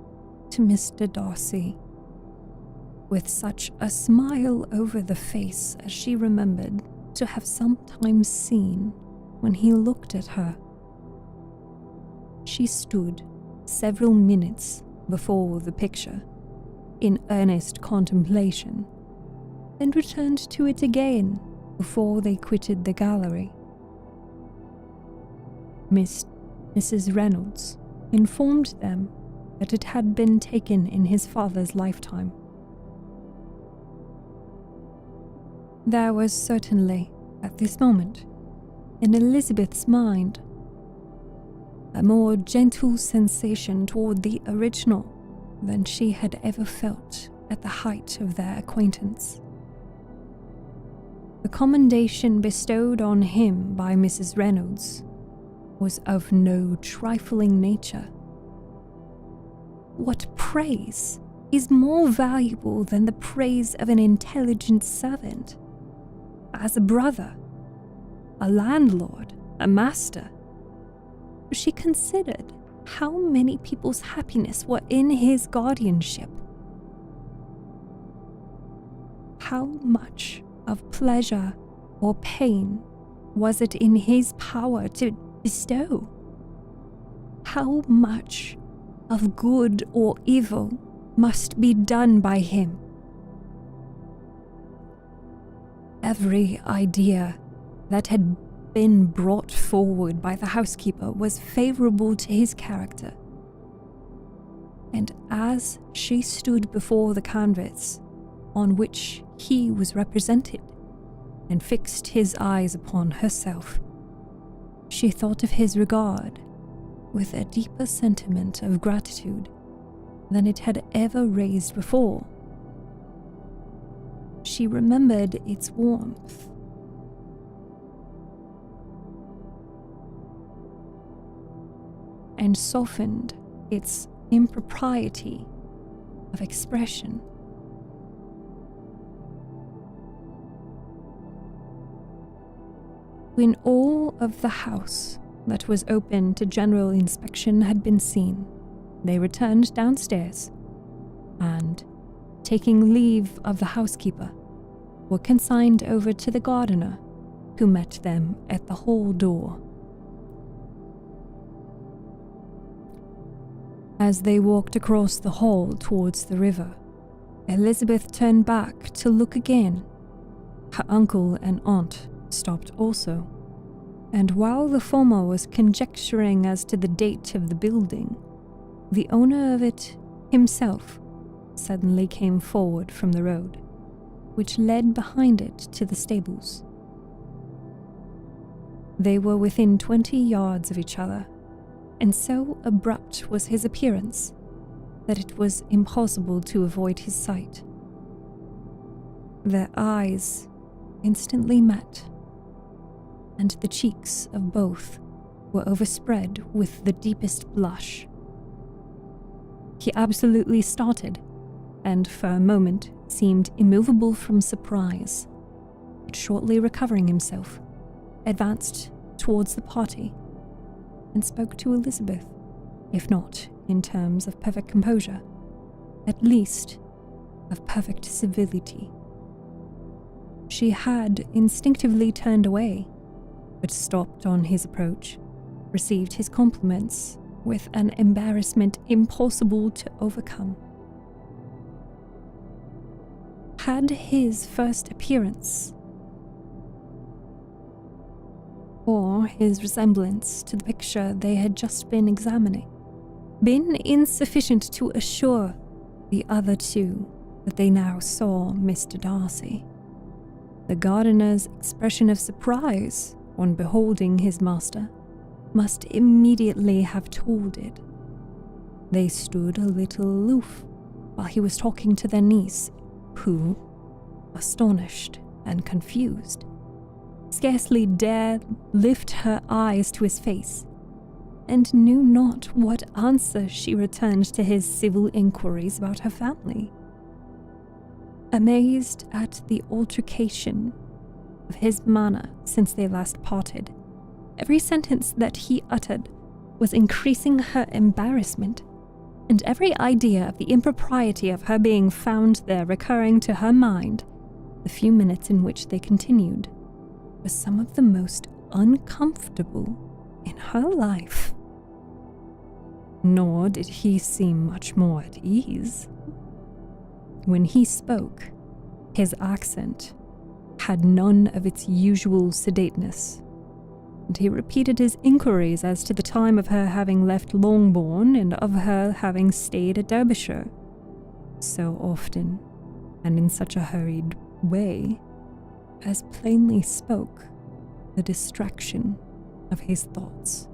to Mr. Darcy, with such a smile over the face as she remembered to have sometimes seen when he looked at her. She stood several minutes before the picture, in earnest contemplation, and returned to it again before they quitted the gallery. Mrs. Reynolds informed them that it had been taken in his father's lifetime. There was certainly, at this moment, in Elizabeth's mind, a more gentle sensation toward the original than she had ever felt at the height of their acquaintance. The commendation bestowed on him by Mrs. Reynolds was of no trifling nature. What praise is more valuable than the praise of an intelligent servant? As a brother, a landlord, a master, she considered how many people's happiness were in his guardianship. How much of pleasure or pain was it in his power to bestow? How much of good or evil must be done by him? Every idea that had been brought forward by the housekeeper was favorable to his character. And as she stood before the canvas on which he was represented and fixed his eyes upon herself, she thought of his regard with a deeper sentiment of gratitude than it had ever raised before. She remembered its warmth, and softened its impropriety of expression. When all of the house that was open to general inspection had been seen, they returned downstairs and, taking leave of the housekeeper, were consigned over to the gardener, who met them at the hall door. As they walked across the hall towards the river, Elizabeth turned back to look again. Her uncle and aunt stopped also, and while the former was conjecturing as to the date of the building, the owner of it himself suddenly came forward from the road, which led behind it to the stables. They were within 20 yards of each other, and so abrupt was his appearance that it was impossible to avoid his sight. Their eyes instantly met, and the cheeks of both were overspread with the deepest blush. He absolutely started, and for a moment seemed immovable from surprise, but shortly recovering himself, advanced towards the party and spoke to Elizabeth, if not in terms of perfect composure, at least of perfect civility. She had instinctively turned away, but stopped on his approach, received his compliments with an embarrassment impossible to overcome. Had his first appearance, or his resemblance to the picture they had just been examining, been insufficient to assure the other two that they now saw Mr. Darcy? The gardener's expression of surprise on beholding his master must immediately have told it. They stood a little aloof while he was talking to their niece, who, astonished and confused, scarcely dared lift her eyes to his face, and knew not what answer she returned to his civil inquiries about her family. Amazed at the altercation of his manner since they last parted, every sentence that he uttered was increasing her embarrassment, and every idea of the impropriety of her being found there recurring to her mind, the few minutes in which they continued was some of the most uncomfortable in her life. Nor did he seem much more at ease. When he spoke, his accent had none of its usual sedateness, and he repeated his inquiries as to the time of her having left Longbourn and of her having stayed at Derbyshire so often and in such a hurried way as plainly spoke the distraction of his thoughts.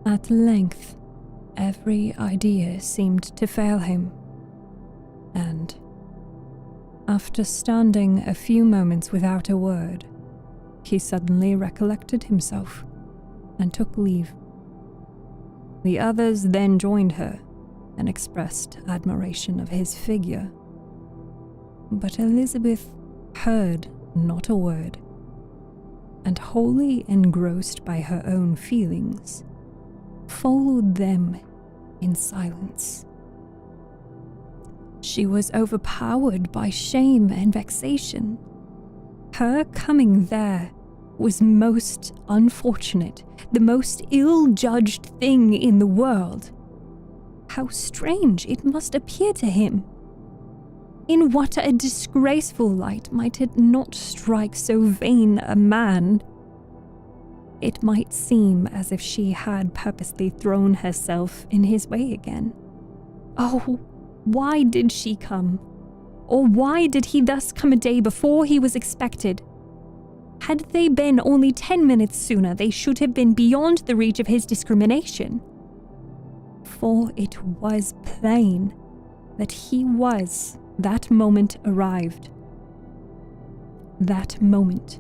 At length, every idea seemed to fail him, and, after standing a few moments without a word, he suddenly recollected himself and took leave. The others then joined her and expressed admiration of his figure, but Elizabeth heard not a word, and wholly engrossed by her own feelings, followed them in silence. She was overpowered by shame and vexation. Her coming there was most unfortunate, the most ill-judged thing in the world. How strange it must appear to him. In what a disgraceful light might it not strike so vain a man? It might seem as if she had purposely thrown herself in his way again. Oh, why did she come? Or why did he thus come a day before he was expected? Had they been only 10 minutes sooner, they should have been beyond the reach of his discrimination. For it was plain that he was that moment arrived. That moment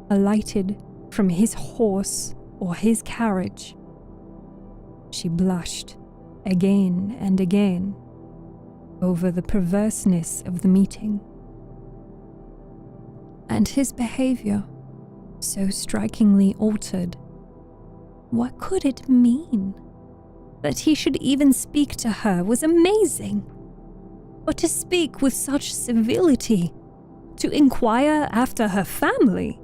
alighted from his horse or his carriage. She blushed again and again over the perverseness of the meeting. And his behavior, so strikingly altered. What could it mean? That he should even speak to her was amazing. But to speak with such civility, to inquire after her family,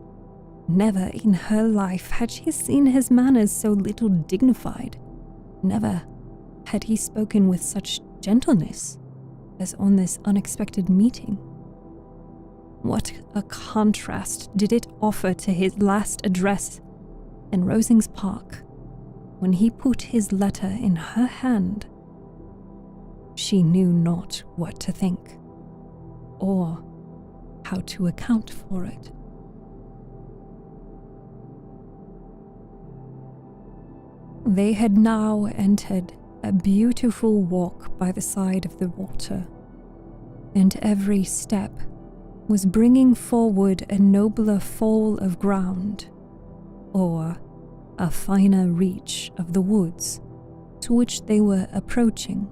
never in her life had she seen his manners so little dignified. Never had he spoken with such gentleness as on this unexpected meeting. What a contrast did it offer to his last address in Rosings Park, when he put his letter in her hand. She knew not what to think, or how to account for it. They had now entered a beautiful walk by the side of the water, and every step was bringing forward a nobler fall of ground, or a finer reach of the woods to which they were approaching.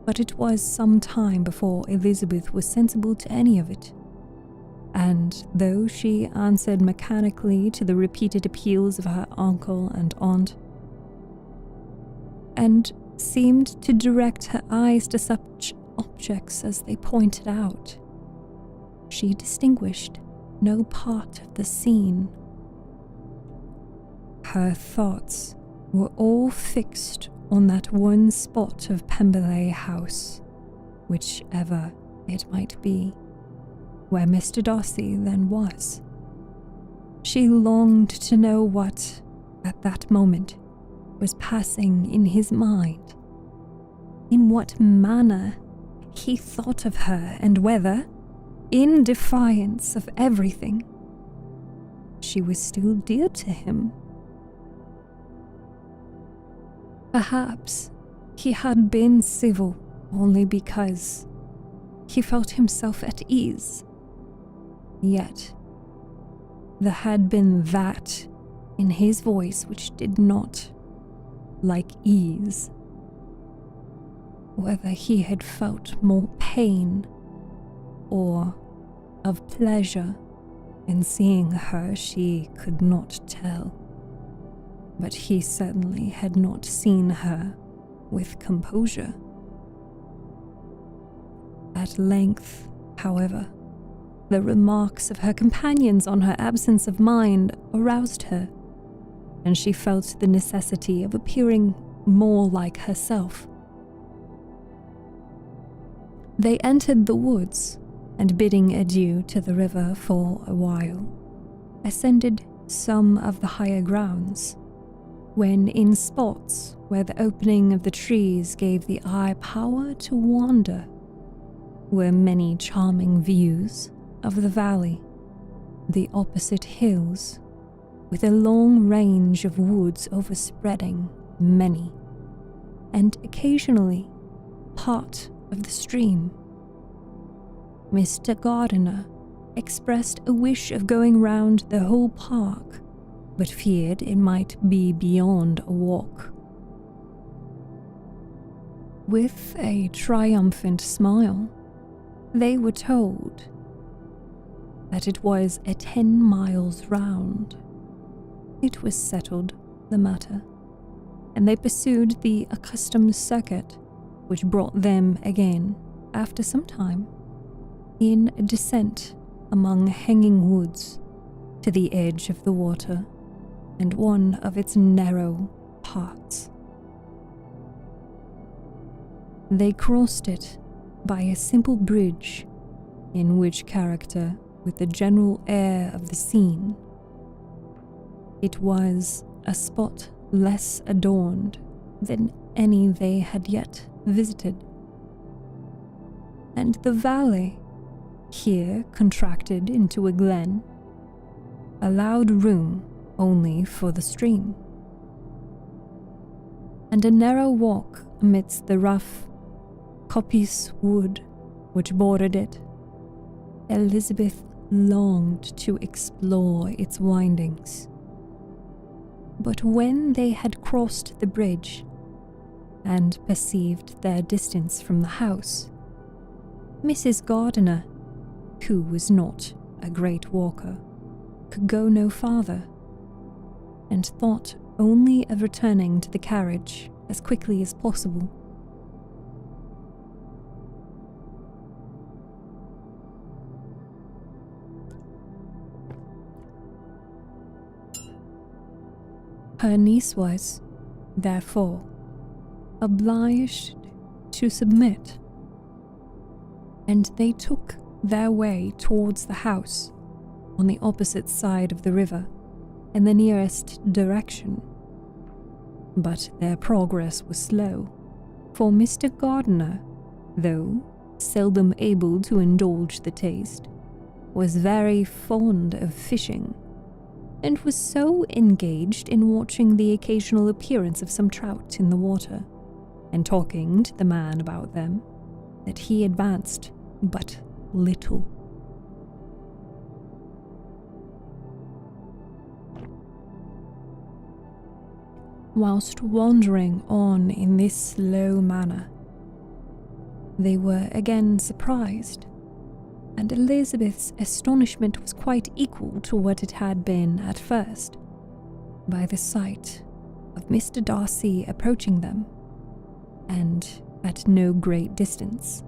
But it was some time before Elizabeth was sensible to any of it, and though she answered mechanically to the repeated appeals of her uncle and aunt, and seemed to direct her eyes to such objects as they pointed out, she distinguished no part of the scene. Her thoughts were all fixed on that one spot of Pemberley House, whichever it might be, where Mr. Darcy then was. She longed to know what, at that moment, was passing in his mind, in what manner he thought of her, and whether, in defiance of everything, she was still dear to him. Perhaps he had been civil only because he felt himself at ease. Yet, there had been that in his voice which did not like ease. Whether he had felt more pain or of pleasure in seeing her, she could not tell. But he certainly had not seen her with composure. At length, however, the remarks of her companions on her absence of mind aroused her, and she felt the necessity of appearing more like herself. They entered the woods, and bidding adieu to the river for a while, ascended some of the higher grounds, when in spots where the opening of the trees gave the eye power to wander, were many charming views of the valley, the opposite hills, with a long range of woods overspreading many, and occasionally part of the stream. Mr. Gardiner expressed a wish of going round the whole park, but feared it might be beyond a walk. With a triumphant smile, they were told that it was a 10 miles round. It was settled, the matter, and they pursued the accustomed circuit, which brought them again, after some time, in a descent among hanging woods to the edge of the water and one of its narrow parts. They crossed it by a simple bridge, in which character with the general air of the scene. It was a spot less adorned than any they had yet visited, and the valley, here contracted into a glen, allowed room only for the stream, and a narrow walk amidst the rough coppice wood which bordered it. Elizabeth longed to explore its windings. But when they had crossed the bridge and perceived their distance from the house, Mrs. Gardiner, who was not a great walker, could go no farther, and thought only of returning to the carriage as quickly as possible. Her niece was, therefore, obliged to submit, and they took their way towards the house on the opposite side of the river in the nearest direction. But their progress was slow, for Mr. Gardiner, though seldom able to indulge the taste, was very fond of fishing, and was so engaged in watching the occasional appearance of some trout in the water, and talking to the man about them, that he advanced but little. Whilst wandering on in this slow manner, they were again surprised, and Elizabeth's astonishment was quite equal to what it had been at first, by the sight of Mr. Darcy approaching them, and at no great distance.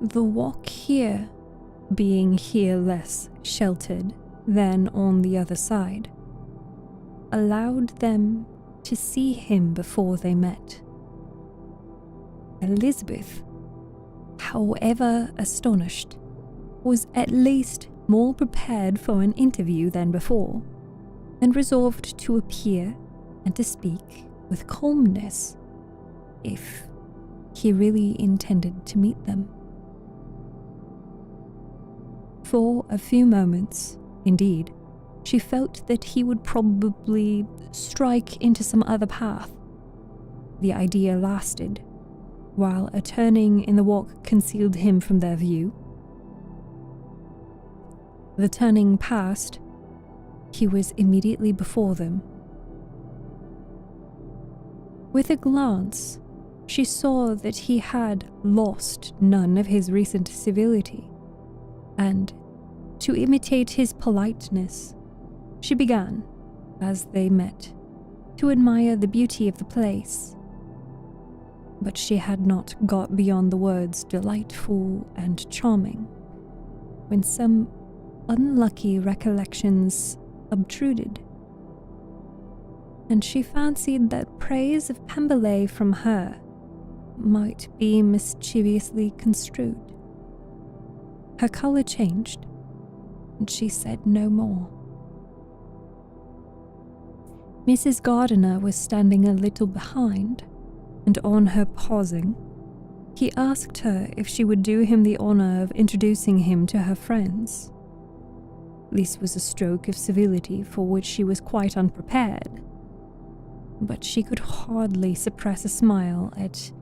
The walk here, being here less sheltered than on the other side, allowed them to see him before they met. Elizabeth, however astonished, was at least more prepared for an interview than before, and resolved to appear and to speak with calmness, if he really intended to meet them. For a few moments, indeed, she felt that he would probably strike into some other path. The idea lasted, while a turning in the walk concealed him from their view. The turning past, he was immediately before them. With a glance, she saw that he had lost none of his recent civility, and, to imitate his politeness, she began, as they met, to admire the beauty of the place. But she had not got beyond the words delightful and charming, when some unlucky recollections obtruded, and she fancied that praise of Pemberley from her might be mischievously construed. Her colour changed, and she said no more. Mrs. Gardiner was standing a little behind, and on her pausing, he asked her if she would do him the honour of introducing him to her friends. This was a stroke of civility for which she was quite unprepared, but she could hardly suppress a smile at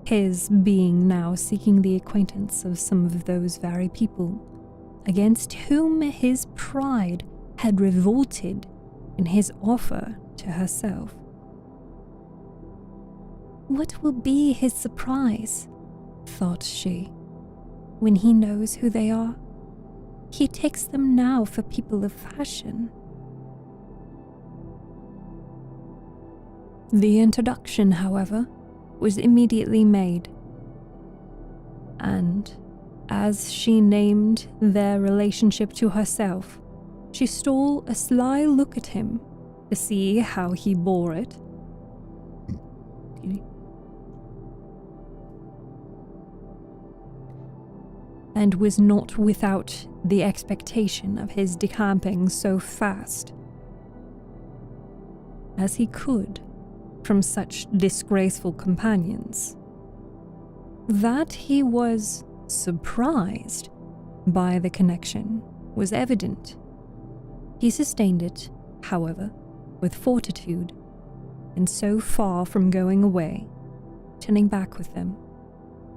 his being now seeking the acquaintance of some of those very people against whom his pride had revolted in his offer to herself. What will be his surprise, thought she, when he knows who they are? He takes them now for people of fashion. The introduction, however, was immediately made, and as she named their relationship to herself, she stole a sly look at him to see how he bore it. And was not without the expectation of his decamping so fast as he could from such disgraceful companions. That he was surprised by the connection was evident. He sustained it, however, with fortitude, and so far from going away, turning back with them,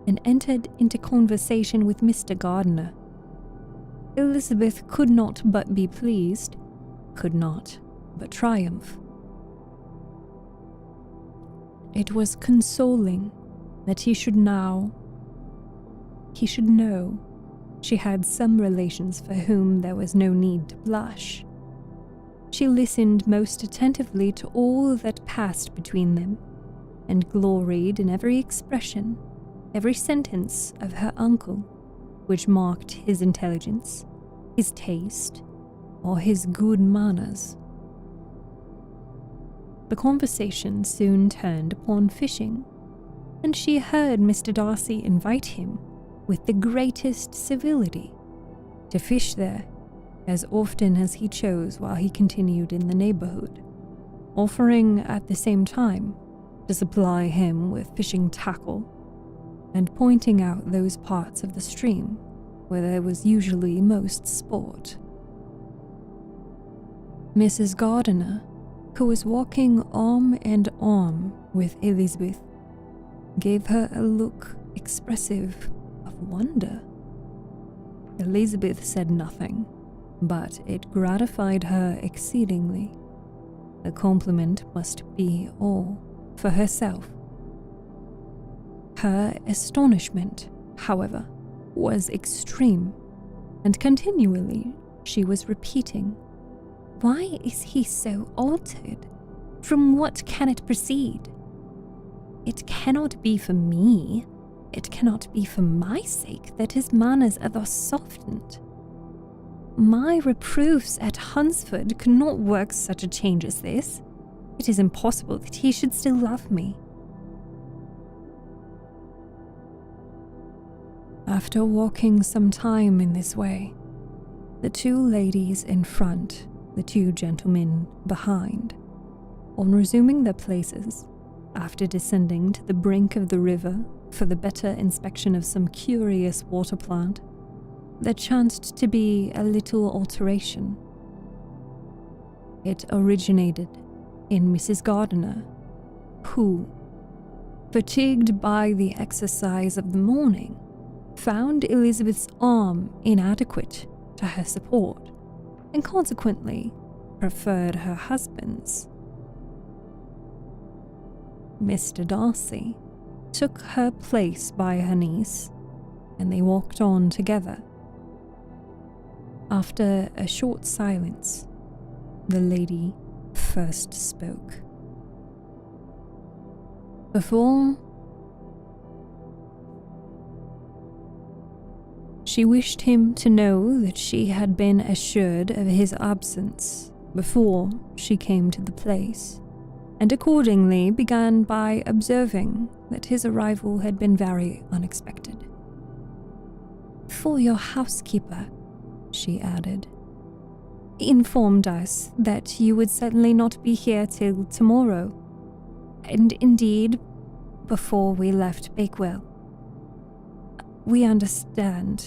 and entered into conversation with Mr. Gardiner. Elizabeth could not but be pleased, could not but triumph. It was consoling that he should know she had some relations for whom there was no need to blush. She listened most attentively to all that passed between them, and gloried in every expression, every sentence of her uncle, which marked his intelligence, his taste, or his good manners. The conversation soon turned upon fishing, and she heard Mr. Darcy invite him, with the greatest civility, to fish there as often as he chose while he continued in the neighborhood, offering at the same time to supply him with fishing tackle, and pointing out those parts of the stream where there was usually most sport. Mrs. Gardiner, who was walking arm in arm with Elizabeth, gave her a look expressive of wonder. Elizabeth said nothing, but it gratified her exceedingly. The compliment must be all for herself. Her astonishment, however, was extreme, and continually she was repeating, "Why is he so altered? From what can it proceed? It cannot be for me. It cannot be for my sake that his manners are thus softened. My reproofs at Hunsford could not work such a change as this. It is impossible that he should still love me." After walking some time in this way, the two ladies in front, the two gentlemen behind, on resuming their places, after descending to the brink of the river for the better inspection of some curious water plant, there chanced to be a little alteration. It originated in Mrs. Gardiner, who, fatigued by the exercise of the morning, found Elizabeth's arm inadequate to her support, and consequently preferred her husband's. Mr. Darcy took her place by her niece, and they walked on together. After a short silence, the lady first spoke. She wished him to know that she had been assured of his absence before she came to the place, and accordingly began by observing that his arrival had been very unexpected. "For your housekeeper," she added, "informed us that you would certainly not be here till tomorrow, and indeed, before we left Bakewell. We understood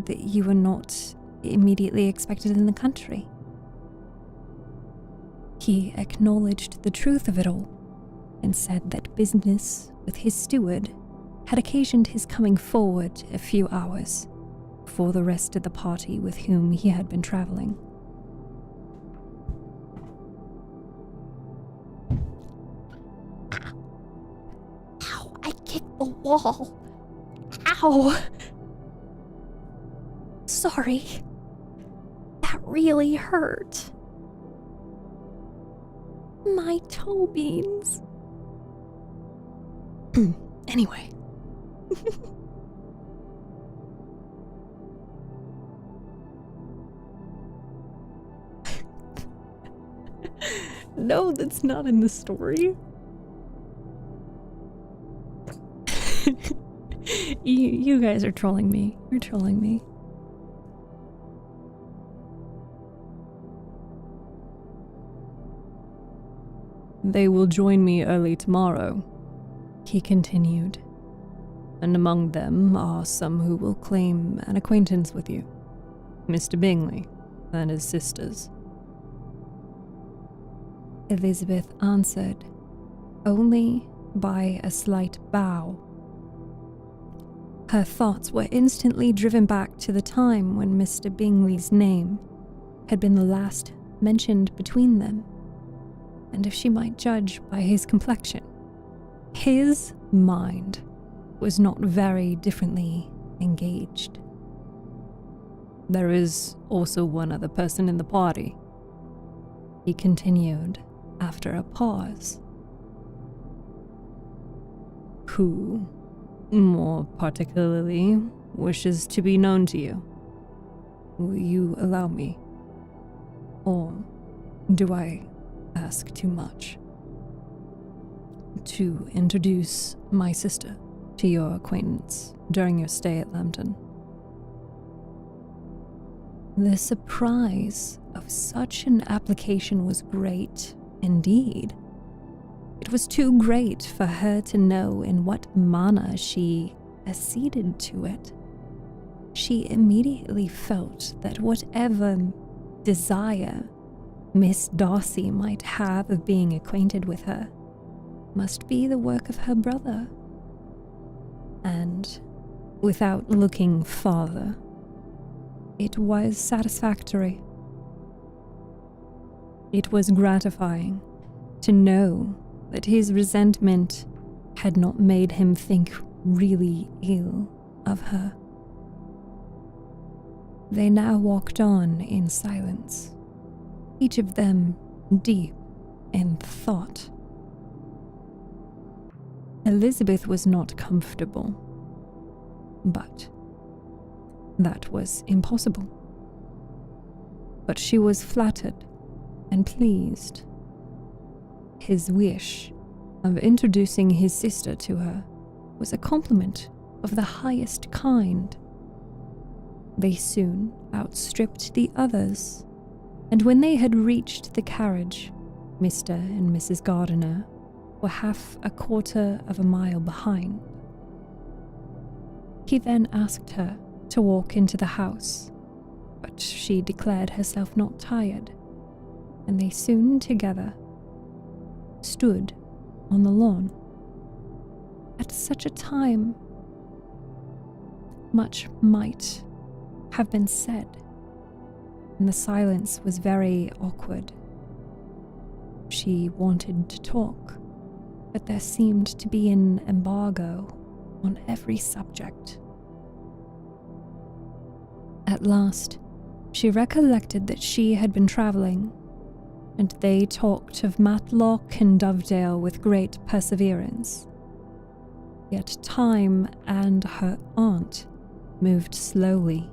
that you were not immediately expected in the country." He acknowledged the truth of it all, and said that business with his steward had occasioned his coming forward a few hours before the rest of the party with whom he had been traveling. Ow, I kicked the wall. Ow. Sorry. That really hurt. My toe beans. Anyway. No, that's not in the story. You guys are trolling me. You're trolling me. They will join me early tomorrow, he continued, and among them are some who will claim an acquaintance with you, Mr. Bingley and his sisters. Elizabeth answered, only by a slight bow. Her thoughts were instantly driven back to the time when Mr. Bingley's name had been the last mentioned between them, and if she might judge by his complexion, his mind was not very differently engaged. There is also one other person in the party, he continued after a pause. Who, more particularly, wishes to be known to you? Will you allow me? Or do I ask too much? To introduce my sister to your acquaintance during your stay at Lambton. The surprise of such an application was great indeed. It was too great for her to know in what manner she acceded to it. She immediately felt that whatever desire Miss Darcy might have of being acquainted with her must be the work of her brother. And, without looking farther, it was satisfactory. It was gratifying to know that his resentment had not made him think really ill of her. They now walked on in silence, each of them deep in thought. Elizabeth was not comfortable, but that was impossible. But she was flattered and pleased. His wish of introducing his sister to her was a compliment of the highest kind. They soon outstripped the others, and when they had reached the carriage, Mr. and Mrs. Gardiner were half a quarter of a mile behind. He then asked her to walk into the house, but she declared herself not tired, and they soon together stood on the lawn. At such a time, much might have been said, and the silence was very awkward. She wanted to talk, but there seemed to be an embargo on every subject. At last, she recollected that she had been travelling, and they talked of Matlock and Dovedale with great perseverance. Yet time and her aunt moved slowly,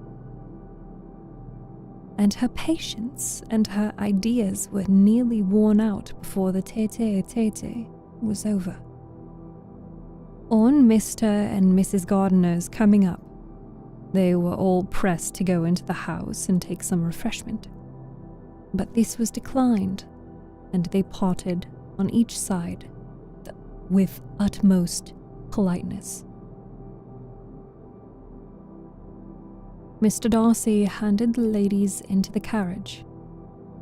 and her patience and her ideas were nearly worn out before the tete-a-tete was over. On Mr. and Mrs. Gardiner's coming up, they were all pressed to go into the house and take some refreshment. But this was declined, and they parted on each side with utmost politeness. Mr. Darcy handed the ladies into the carriage,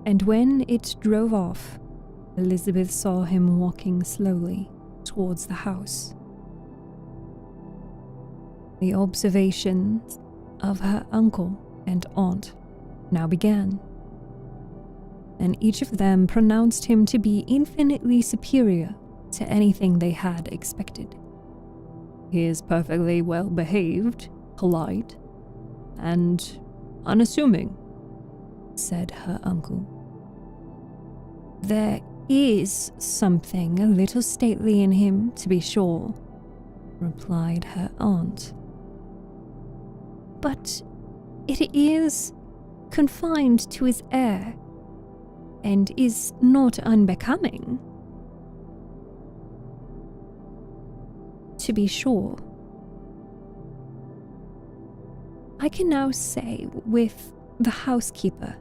and when it drove off, Elizabeth saw him walking slowly towards the house. The observations of her uncle and aunt now began, and each of them pronounced him to be infinitely superior to anything they had expected. He is perfectly well behaved, polite, and unassuming, said her uncle. There is something a little stately in him, to be sure," replied her aunt. "But it is confined to his air, and is not unbecoming." "To be sure. I can now say with the housekeeper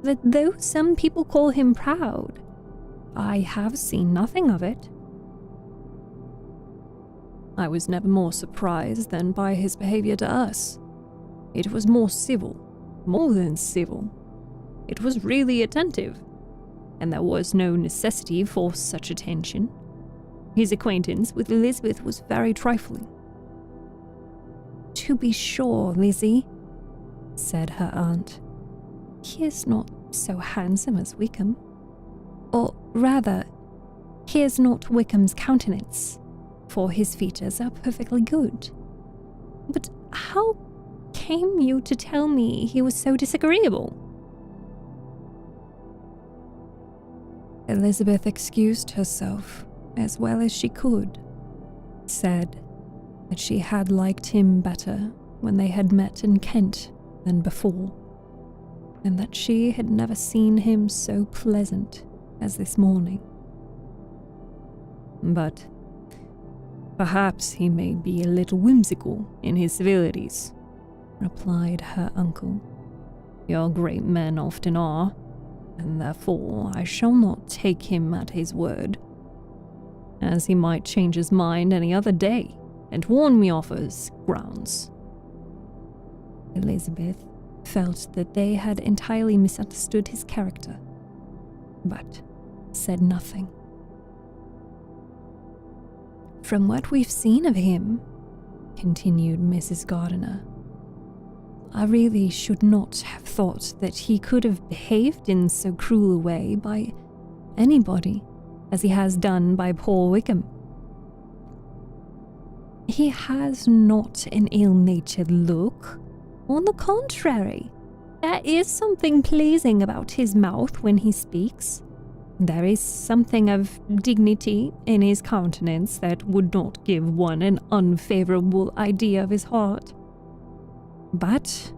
that though some people call him proud, I have seen nothing of it." "I was never more surprised than by his behavior to us. It was more than civil. It was really attentive, and there was no necessity for such attention. His acquaintance with Elizabeth was very trifling." "To be sure, Lizzie," said her aunt. "He is not so handsome as Wickham. Or rather, he is not Wickham's countenance, for his features are perfectly good. But how came you to tell me he was so disagreeable?" Elizabeth excused herself as well as she could, said that she had liked him better when they had met in Kent than before, and that she had never seen him so pleasant as this morning. "But perhaps he may be a little whimsical in his civilities," replied her uncle. "Your great men often are, and therefore I shall not take him at his word, as he might change his mind any other day and warn me off his grounds." Elizabeth felt that they had entirely misunderstood his character, but said nothing. "From what we've seen of him," continued Mrs. Gardiner, "I really should not have thought that he could have behaved in so cruel a way by anybody as he has done by poor Wickham. He has not an ill-natured look. On the contrary, there is something pleasing about his mouth when he speaks. There is something of dignity in his countenance that would not give one an unfavorable idea of his heart. But,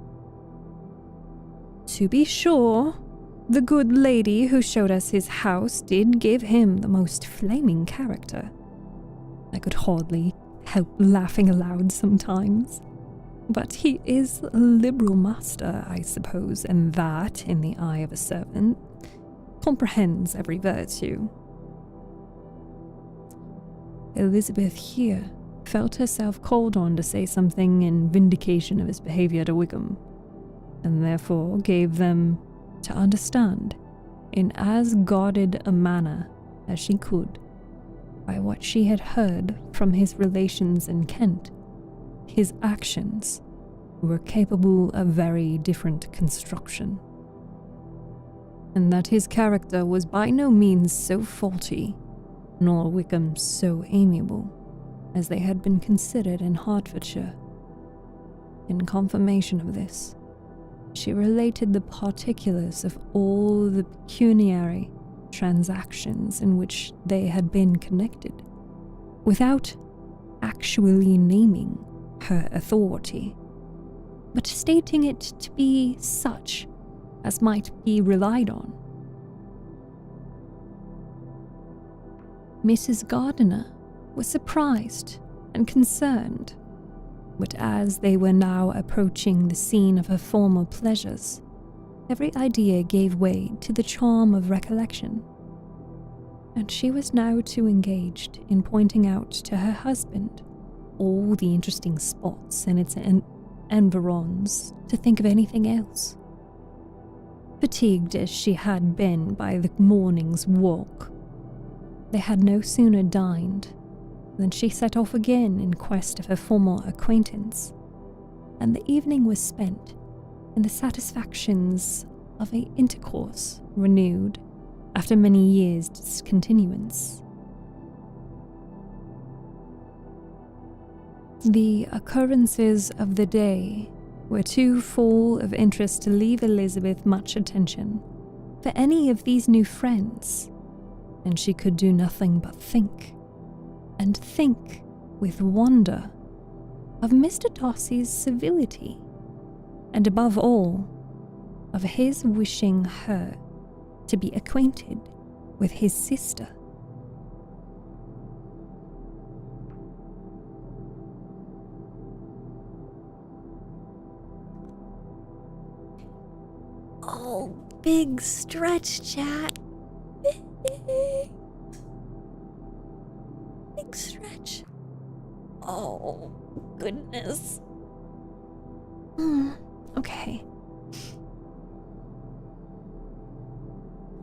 to be sure, the good lady who showed us his house did give him the most flaming character. I could hardly help laughing aloud sometimes. But he is a liberal master, I suppose, and that, in the eye of a servant, comprehends every virtue." Elizabeth here felt herself called on to say something in vindication of his behavior to Wickham, and therefore gave them to understand, in as guarded a manner as she could, by what she had heard from his relations in Kent, his actions were capable of very different construction, and that his character was by no means so faulty, nor Wickham so amiable, as they had been considered in Hertfordshire. In confirmation of this, she related the particulars of all the pecuniary transactions in which they had been connected, without actually naming her authority, but stating it to be such as might be relied on. Mrs. Gardiner was surprised and concerned, but as they were now approaching the scene of her former pleasures, every idea gave way to the charm of recollection, and she was now too engaged in pointing out to her husband all the interesting spots in its environs to think of anything else. Fatigued as she had been by the morning's walk, they had no sooner dined than she set off again in quest of her former acquaintance, and the evening was spent in the satisfactions of an intercourse renewed after many years' discontinuance. The occurrences of the day were too full of interest to leave Elizabeth much attention for any of these new friends, and she could do nothing but think, and think with wonder of Mr. Darcy's civility, and above all, of his wishing her to be acquainted with his sister. Oh, big stretch, chat. Big stretch. Oh, goodness. Okay.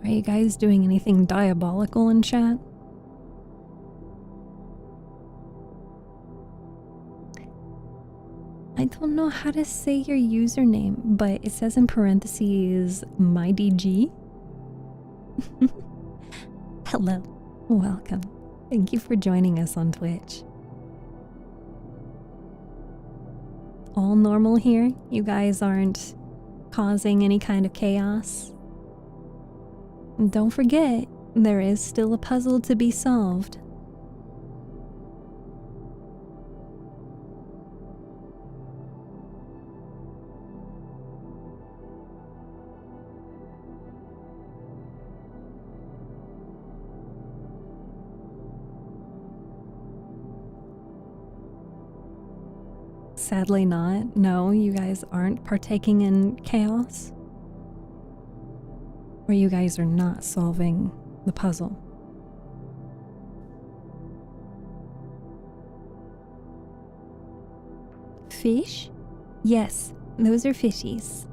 Are you guys doing anything diabolical in chat? I don't know how to say your username, but it says in parentheses, MyDG. Hello, welcome. Thank you for joining us on Twitch. All normal here? You guys aren't causing any kind of chaos? Don't forget, there is still a puzzle to be solved. Sadly not. No, you guys aren't partaking in chaos. Or you guys are not solving the puzzle. Fish? Yes, those are fishies.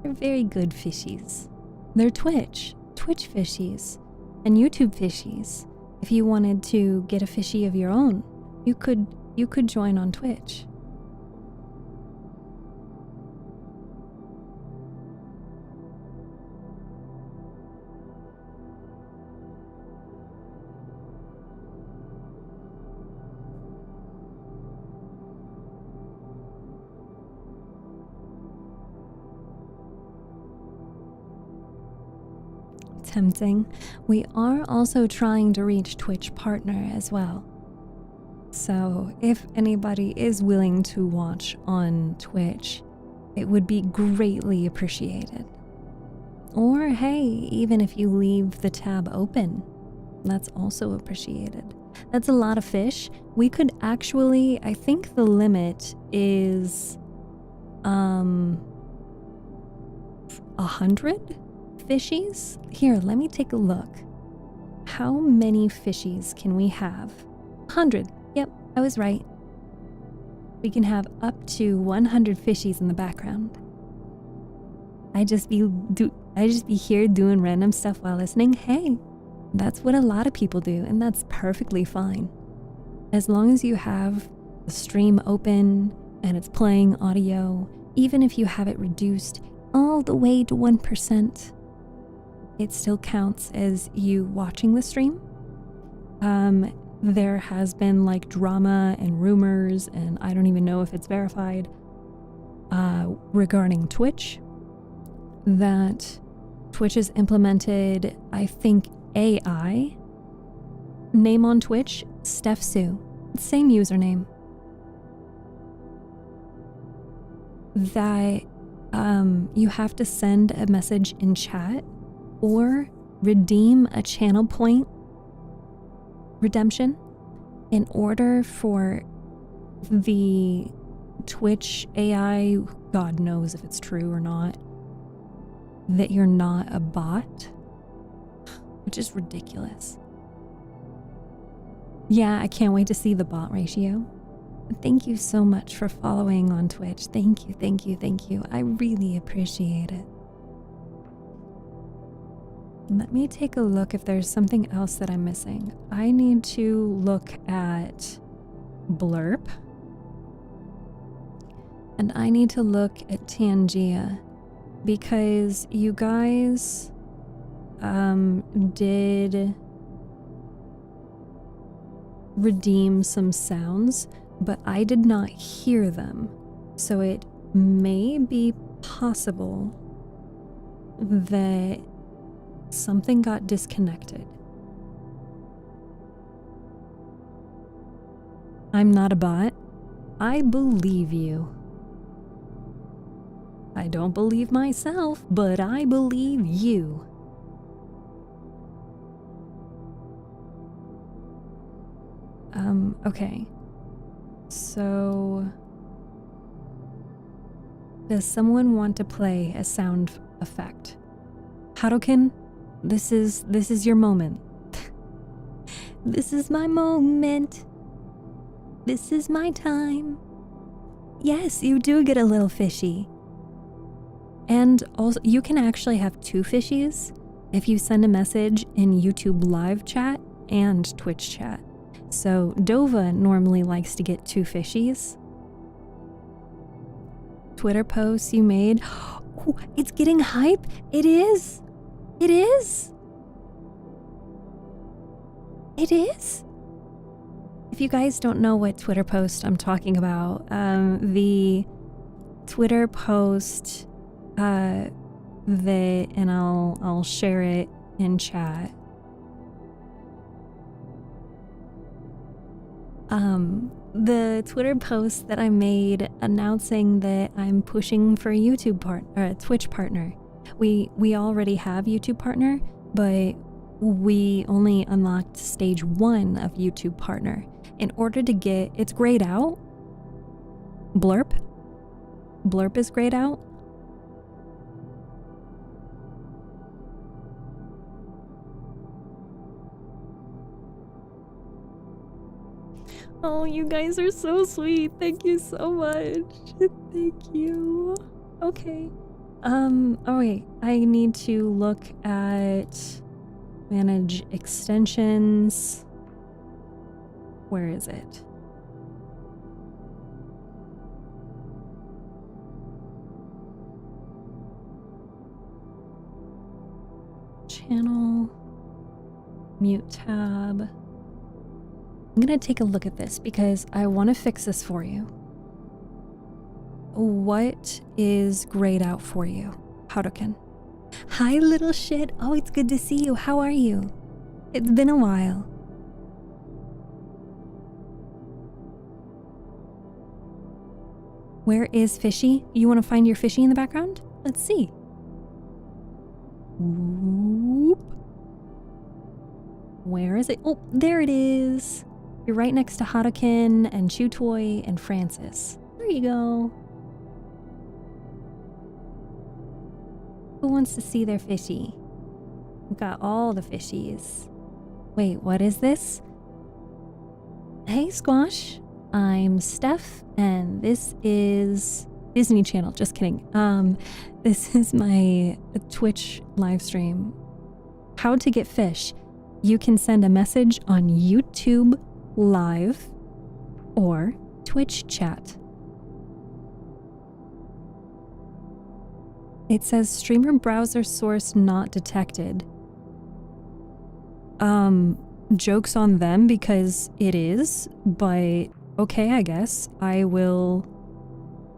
They're very good fishies. They're Twitch fishies, and YouTube fishies. If you wanted to get a fishy of your own, you could join on Twitch. Tempting. We are also trying to reach Twitch partner as well. So if anybody is willing to watch on Twitch, it would be greatly appreciated. Or hey, even if you leave the tab open, that's also appreciated. That's a lot of fish. We could actually, I think the limit is 100 fishies? Here, let me take a look. How many fishies can we have? 100. Yep, I was right. We can have up to 100 fishies in the background. I just be here doing random stuff while listening. Hey, that's what a lot of people do, and that's perfectly fine. As long as you have the stream open and it's playing audio, even if you have it reduced all the way to 1%, it still counts as you watching the stream. There has been like drama and rumors, and I don't even know if it's verified, regarding Twitch, that Twitch has implemented, I think, AI. Name on Twitch, StephTsu. Same username. That you have to send a message in chat or redeem a channel point redemption in order for the Twitch AI, God knows if it's true or not, that you're not a bot, which is ridiculous. Yeah, I can't wait to see the bot ratio. Thank you so much for following on Twitch. Thank you, thank you, thank you. I really appreciate it. Let me take a look if there's something else that I'm missing. I need to look at Blurp. And I need to look at Tangia, because you guys did redeem some sounds, but I did not hear them. So it may be possible that something got disconnected. I'm not a bot. I believe you. I don't believe myself, but I believe you. Okay. So, does someone want to play a sound effect? Harukin, this is your moment. This is my moment. This is my time. Yes, you do get a little fishy. And also, you can actually have 2 fishies if you send a message in YouTube live chat and Twitch chat. So Dova normally likes to get 2 fishies. Twitter posts you made. Oh, it's getting hype. It is. It is. It is. If you guys don't know what Twitter post I'm talking about, the Twitter post and I'll share it in chat. The Twitter post that I made announcing that I'm pushing for a a Twitch partner. We already have YouTube partner, but we only unlocked stage 1 of YouTube partner. In order to get, it's grayed out. Blurp is grayed out. Oh, you guys are so sweet. Thank you so much. Thank you. Okay. Oh wait, I need to look at manage extensions. Where is it? Channel, mute tab. I'm gonna take a look at this because I want to fix this for you. What is grayed out for you, Harukin? Hi, little shit. Oh, it's good to see you. How are you? It's been a while. Where is Fishy? You want to find your Fishy in the background? Let's see. Whoop. Where is it? Oh, there it is. You're right next to Harukin and Chew Toy and Francis. There you go. Who wants to see their fishy? We've got all the fishies. Wait, what is this? Hey, Squash. I'm Steph, and this is Disney Channel. Just kidding. This is my Twitch live stream. How to get fish. You can send a message on YouTube Live or Twitch chat. It says streamer browser source not detected. Joke's on them because it is, but okay, I guess. I will.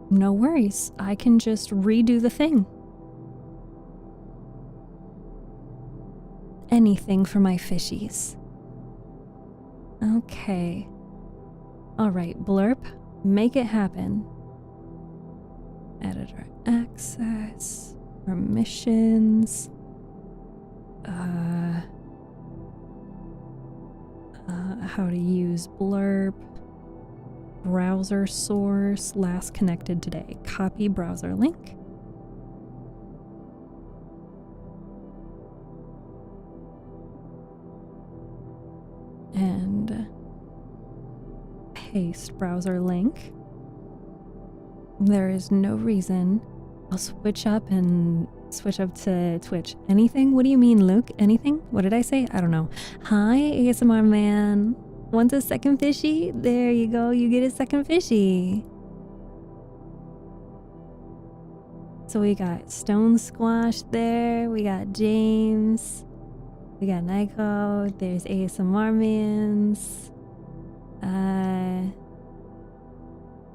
No worries. I can just redo the thing. Anything for my fishies. Okay. Alright, Blurp. Make it happen. Editor access. Permissions. How to use Blurp. Browser source. Last connected today. Copy browser link. And paste browser link. There is no reason. I'll switch up to Twitch. Anything? What do you mean, Luke? Anything? What did I say? I don't know. Hi, ASMR man. Want a second fishy? There you go. You get a second fishy. So we got Stone Squash there. We got James. We got Nyko. There's ASMR Mans.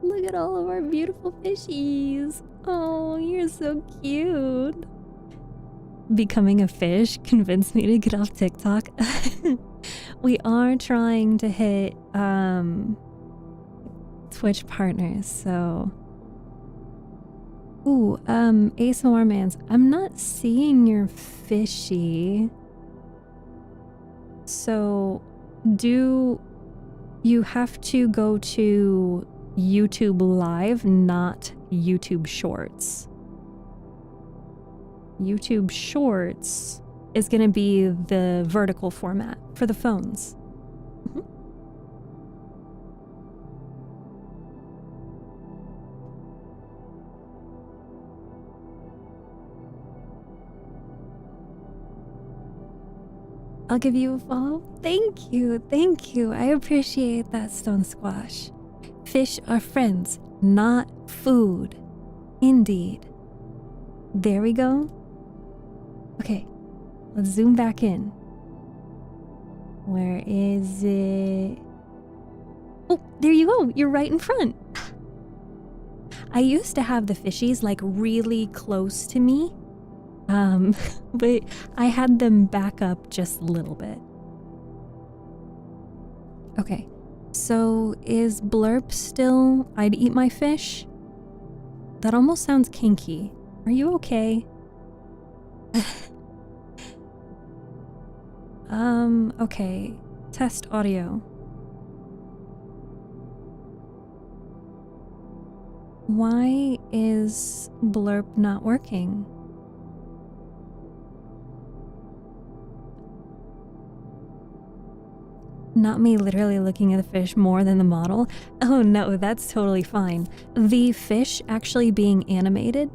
Look at all of our beautiful fishies. Oh, you're so cute. Becoming a fish convinced me to get off TikTok. We are trying to hit Twitch partners, so... Ooh, ASMR Mans, I'm not seeing your fishy. So, you have to go to YouTube Live, not YouTube Shorts. YouTube Shorts is going to be the vertical format for the phones. I'll give you a follow. Thank you, thank you. I appreciate that, Stone Squash. Fish are friends, not food. Indeed. There we go. Okay, let's zoom back in. Where is it? Oh, there you go. You're right in front. I used to have the fishies like really close to me. But I had them back up just a little bit. Okay, so is Blurp still I'd eat my fish? That almost sounds kinky. Are you okay? Okay. Test audio. Why is Blurp not working? Not me literally looking at the fish more than the model. Oh no, that's totally fine. The fish actually being animated,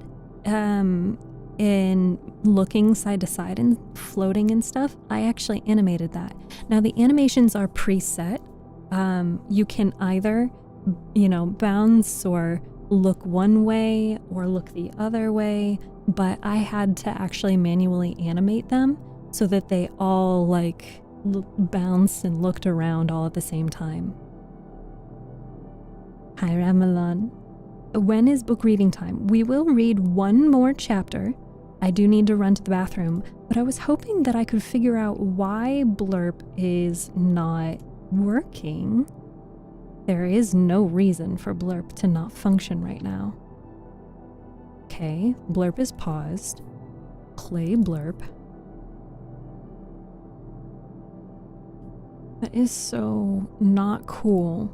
in looking side to side and floating and stuff, I actually animated that. Now the animations are preset. You can either, bounce or look one way or look the other way, but I had to actually manually animate them so that they all bounced and looked around all at the same time. Hi Ramalan. When is book reading time? We will read one more chapter. I do need to run to the bathroom, but I was hoping that I could figure out why Blurp is not working. There is no reason for Blurp to not function right now. Okay, Blurp is paused. Play Blurp. That is so not cool.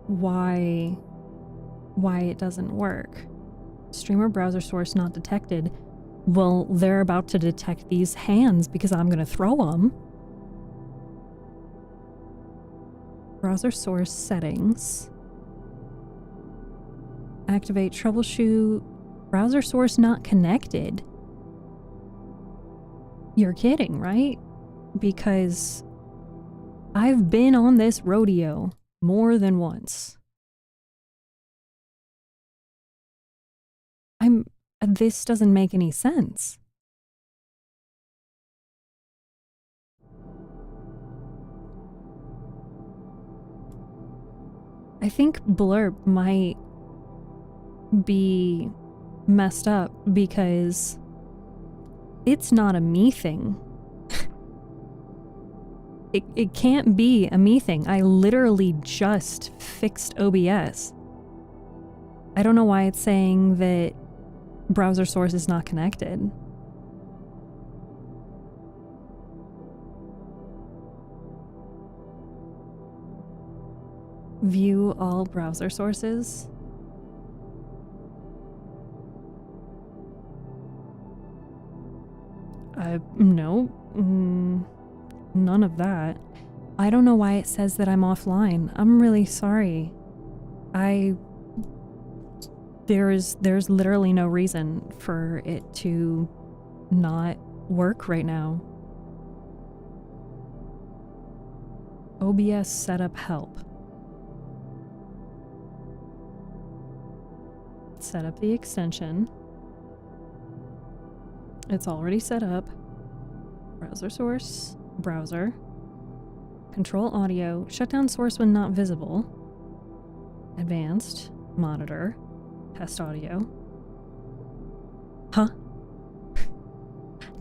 Why it doesn't work. Streamer browser source not detected. Well, they're about to detect these hands because I'm gonna throw them. Browser source settings. Activate troubleshoot. Browser source not connected. You're kidding, right? Because I've been on this rodeo more than once. This doesn't make any sense. I think Blurp might be messed up because it's not a me thing. It can't be a me thing. I literally just fixed OBS. I don't know why it's saying that browser source is not connected. View all browser sources. No. None of that. I don't know why it says that I'm offline. I'm really sorry. There's literally no reason for it to not work right now. OBS setup help. Set up the extension. It's already set up. Browser source, browser. Control audio, shut down source when not visible. Advanced, monitor. Test audio. Huh?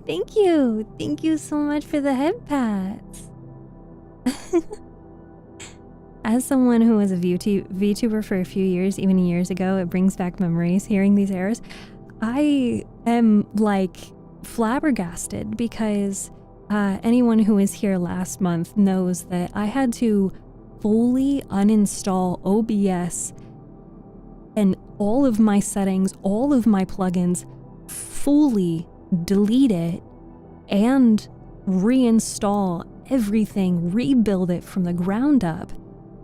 Thank you! Thank you so much for the head pats! As someone who was a VTuber for a few years, even years ago, it brings back memories hearing these errors. I am like flabbergasted because anyone who was here last month knows that I had to fully uninstall OBS and all of my settings, all of my plugins, fully delete it and reinstall everything, rebuild it from the ground up.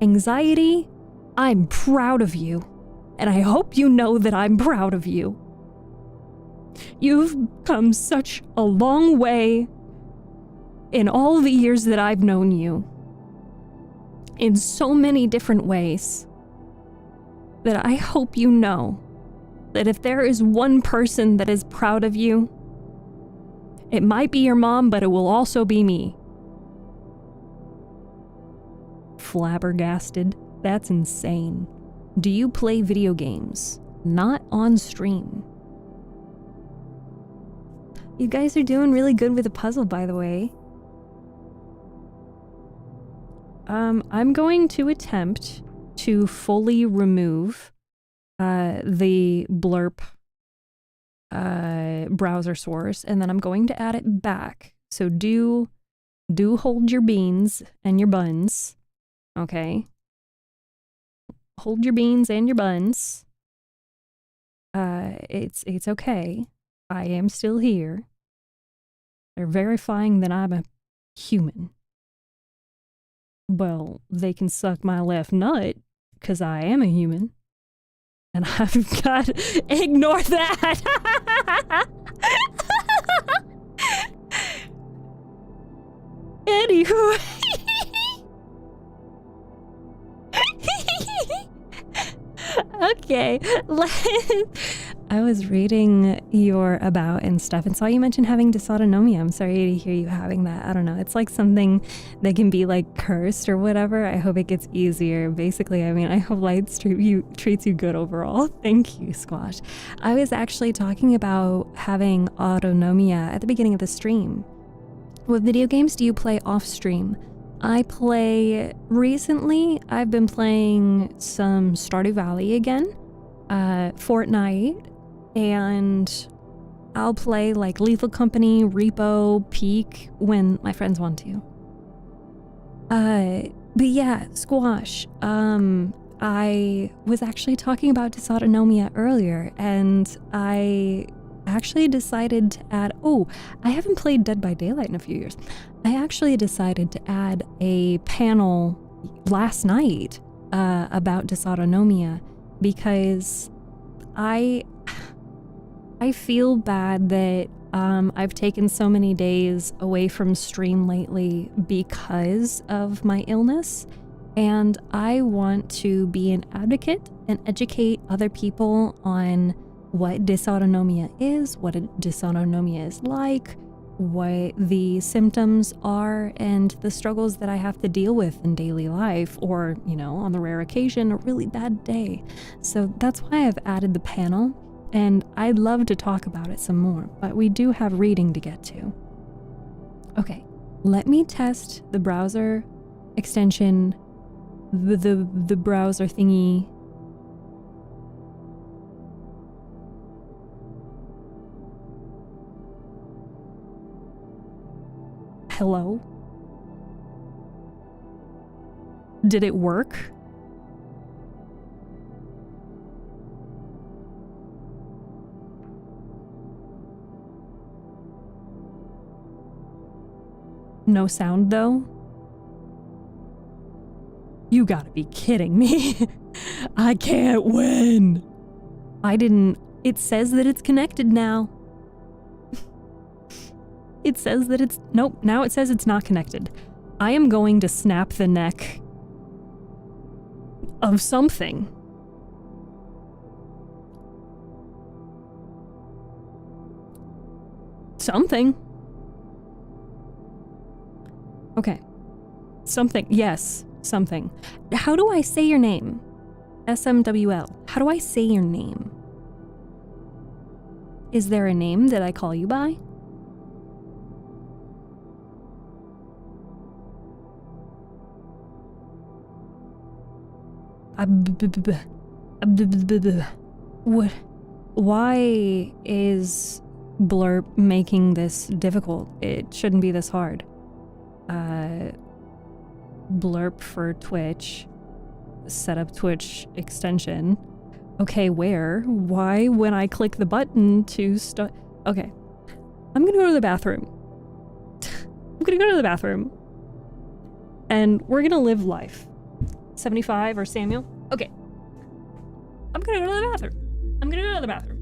Anxiety, I'm proud of you, and I hope you know that I'm proud of you. You've come such a long way in all the years that I've known you, in so many different ways, that I hope you know that if there is one person that is proud of you, it might be your mom, but it will also be me. Flabbergasted. That's insane. Do you play video games? Not on stream. You guys are doing really good with the puzzle, by the way. I'm going to attempt to fully remove the blurb browser source, and then I'm going to add it back. So do hold your beans and your buns, okay? Hold your beans and your buns. It's okay. I am still here. They're verifying that I'm a human. Well, they can suck my left nut, because I am a human. And I've got... Ignore that! Anywho... Okay, I was reading your about and stuff and saw you mention having dysautonomia. I'm sorry to hear you having that. I don't know. It's like something that can be like cursed or whatever. I hope it gets easier. Basically, I mean, I hope life treats you good overall. Thank you, Squash. I was actually talking about having autonomia at the beginning of the stream. What video games do you play off stream? I play, recently, I've been playing some Stardew Valley again, Fortnite, and I'll play like Lethal Company, Repo, Peak when my friends want to. But yeah, Squash, I was actually talking about dysautonomia earlier, and I actually decided to add, I haven't played Dead by Daylight in a few years. I actually decided to add a panel last night about dysautonomia because I feel bad that I've taken so many days away from stream lately because of my illness, and I want to be an advocate and educate other people on what dysautonomia is, what a dysautonomia is like, what the symptoms are, and the struggles that I have to deal with in daily life, or, you know, on the rare occasion, a really bad day. So that's why I've added the panel, and I'd love to talk about it some more, but we do have reading to get to. Okay, let me test the browser extension, the browser thingy. Hello? Did it work? No sound though? You gotta be kidding me. I can't win. It says that it's connected now. It says that it's... Nope, now it says it's not connected. I am going to snap the neck of something. Something. Okay. Something. Yes, something. How do I say your name? SMWL. How do I say your name? Is there a name that I call you by? What? Why is Blurp making this difficult? It shouldn't be this hard. Blurp for Twitch. Set up Twitch extension. Okay, where? Why when I click the button to start? Okay. I'm gonna go to the bathroom. And we're gonna live life. 75 or Samuel? Okay. I'm gonna go to the bathroom.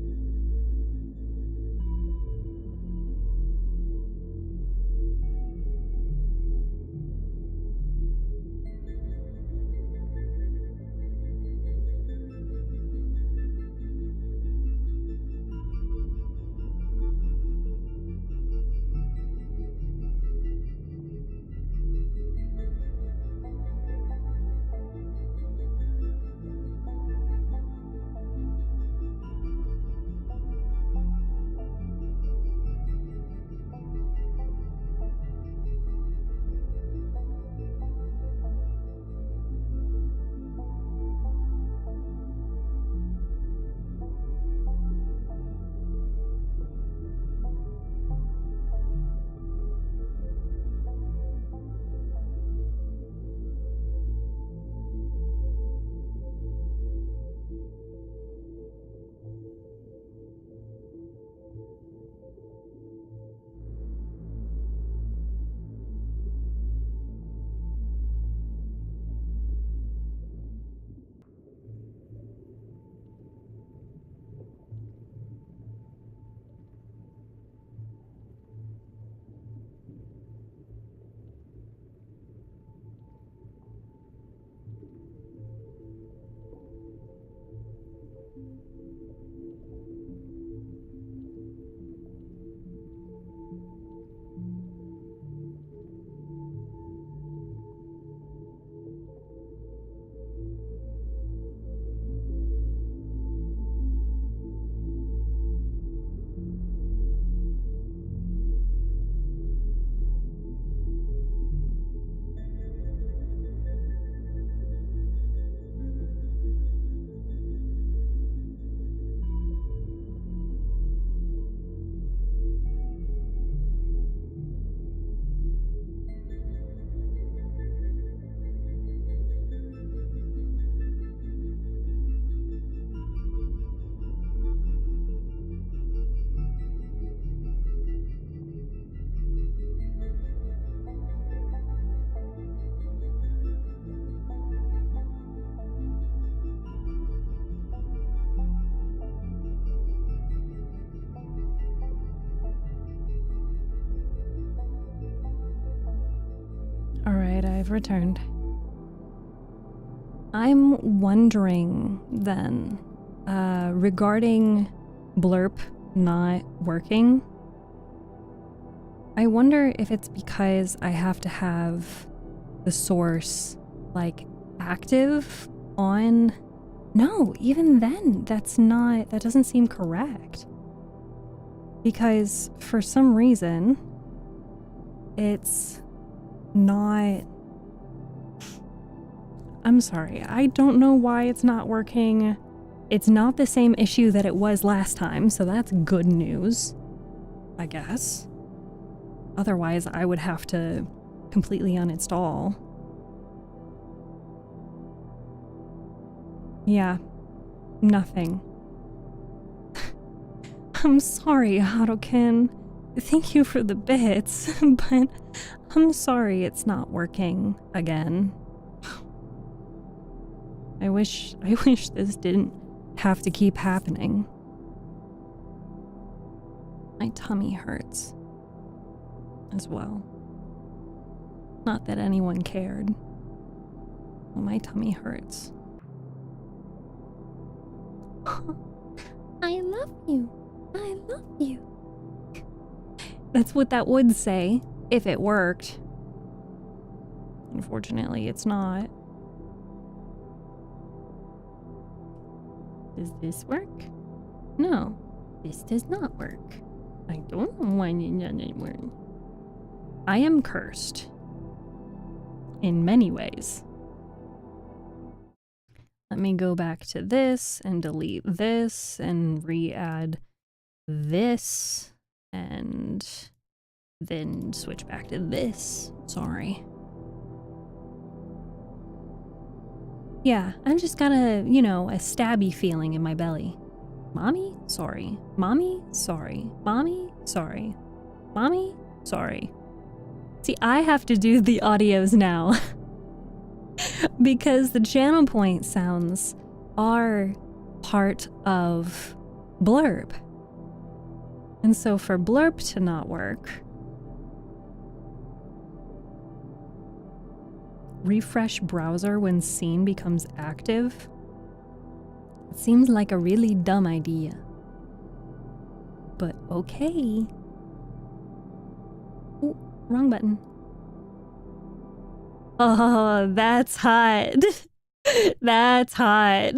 Alright, I've returned. I'm wondering then, regarding Blurp not working, I wonder if it's because I have to have the source, like, active on... No, even then, that doesn't seem correct. Because for some reason, it's not... I'm sorry, I don't know why it's not working. It's not the same issue that it was last time, so that's good news, I guess. Otherwise, I would have to completely uninstall. Yeah, nothing. I'm sorry, Harukin. Thank you for the bits, but I'm sorry it's not working again. I wish this didn't have to keep happening. My tummy hurts as well. Not that anyone cared. Well, my tummy hurts. I love you. I love you. That's what that would say if it worked. Unfortunately, it's not. Does this work? No, this does not work. I don't know why it doesn't work. I am cursed. In many ways. Let me go back to this and delete this and re-add this and then switch back to this. Sorry. Yeah, I've just got a, you know, a stabby feeling in my belly. Mommy, sorry. Mommy, sorry. Mommy, sorry. Mommy, sorry. See, I have to do the audios now because the channel point sounds are part of blurb. And so for blurb to not work, refresh browser when scene becomes active. It seems like a really dumb idea. But okay. Ooh, wrong button. Oh, that's hot. That's hot.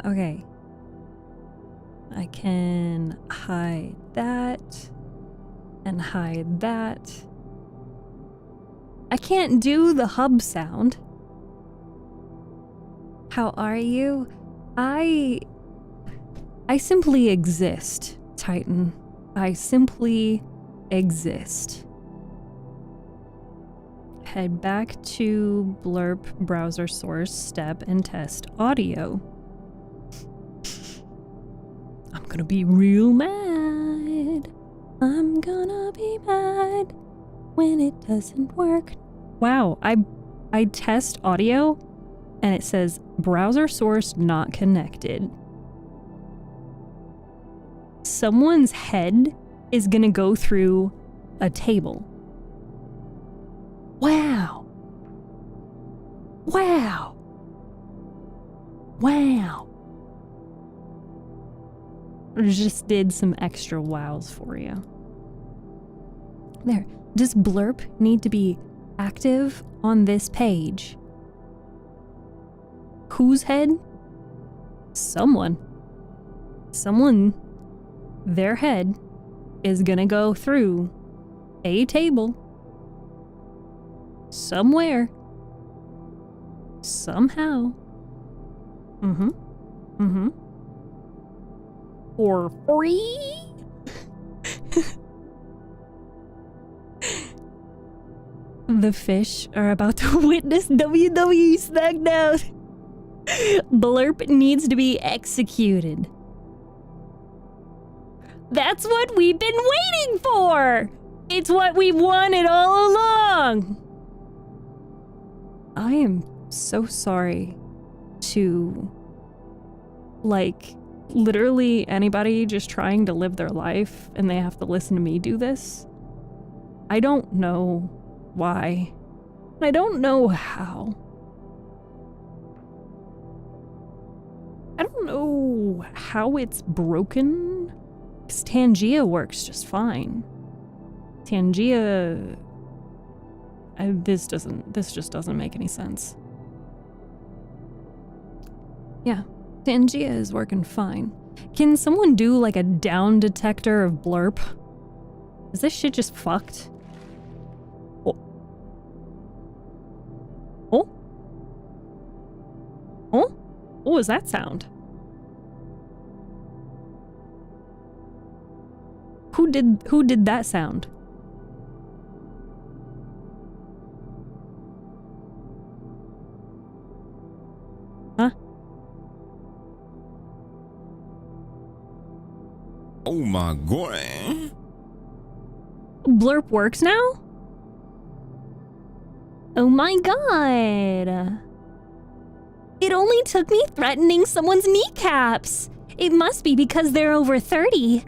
Okay. I can hide that and hide that. I can't do the hub sound. How are you? I simply exist, Titan. I simply exist. Head back to blurb browser source step and test audio. I'm gonna be real mad. I'm gonna be mad when it doesn't work. Wow, I test audio and it says browser source not connected. Someone's head is gonna go through a table. Wow. Wow. Wow. Just did some extra wows for you. There. Does blurb need to be active on this page? Whose head? Someone. Their head is gonna go through a table. Somewhere. Somehow. For free? The fish are about to witness WWE SmackDown. Blurb needs to be executed. That's what we've been waiting for! It's what we wanted all along! I am so sorry to, like, literally anybody just trying to live their life and they have to listen to me do this. I don't know why. I don't know how. I don't know how it's broken. Because Tangia works just fine. Tangia... this just doesn't make any sense. Yeah, Tangia is working fine. Can someone do like a down detector of blurb? Is this shit just fucked? Oh. Oh? Oh? What was that sound? Who did that sound? Huh? Oh my god. Blurb works now? Oh my god. It only took me threatening someone's kneecaps. It must be because they're over 30.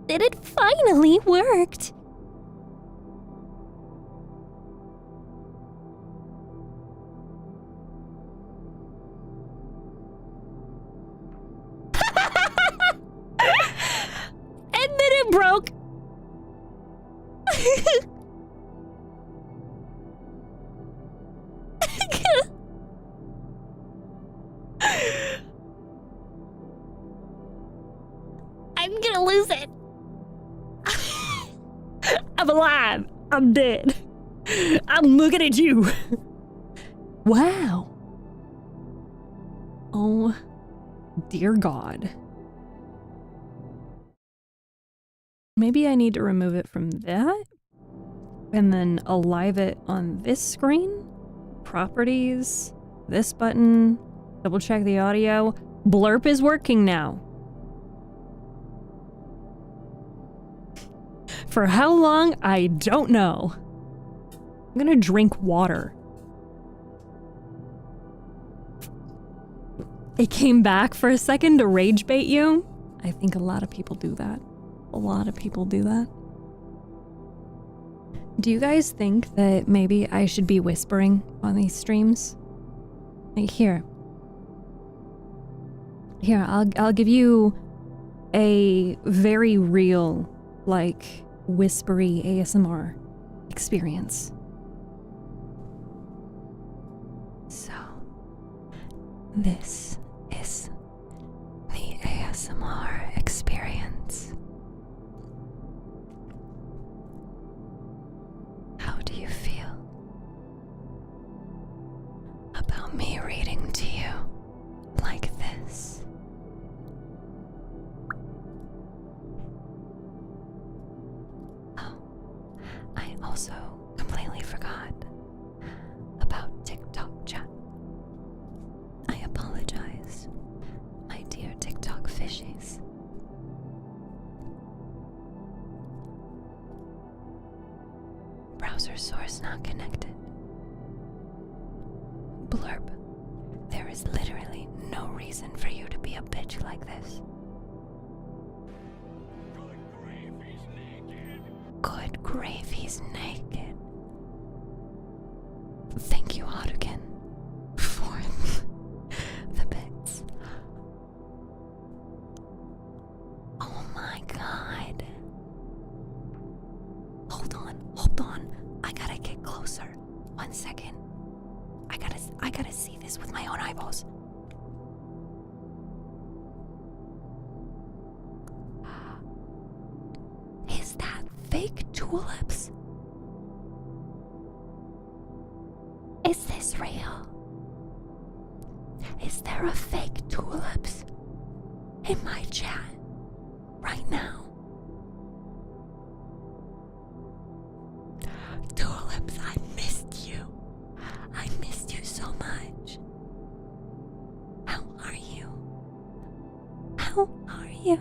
It finally worked. And then it broke. I'm gonna lose it. alive. I'm dead. I'm looking at you. Wow. Oh, dear God. Maybe I need to remove it from that and then alive it on this screen. Properties, this button, double check the audio. Blurp is working now. For how long, I don't know. I'm gonna drink water. It came back for a second to rage bait you. I think a lot of people do that. A lot of people do that. Do you guys think that maybe I should be whispering on these streams? Like here, I'll give you a very real, like, whispery ASMR experience. So, this is the ASMR experience. How do you feel about me reading to you like this? Oh, I also completely forgot about TikTok chat. I apologize, my dear TikTok fishies. Browser source not connected. Blurb. There is literally no reason for you to be a bitch like this. Good grave, he's naked. Thank you, Ottokin, for the bits. Oh my god. Hold on. I gotta get closer. 1 second. I gotta see this with my own eyeballs. Is that fake tulips? Is this real? Is there a fake tulips in my chat right now? Tulips, I missed you. I missed you so much. How are you? How are you?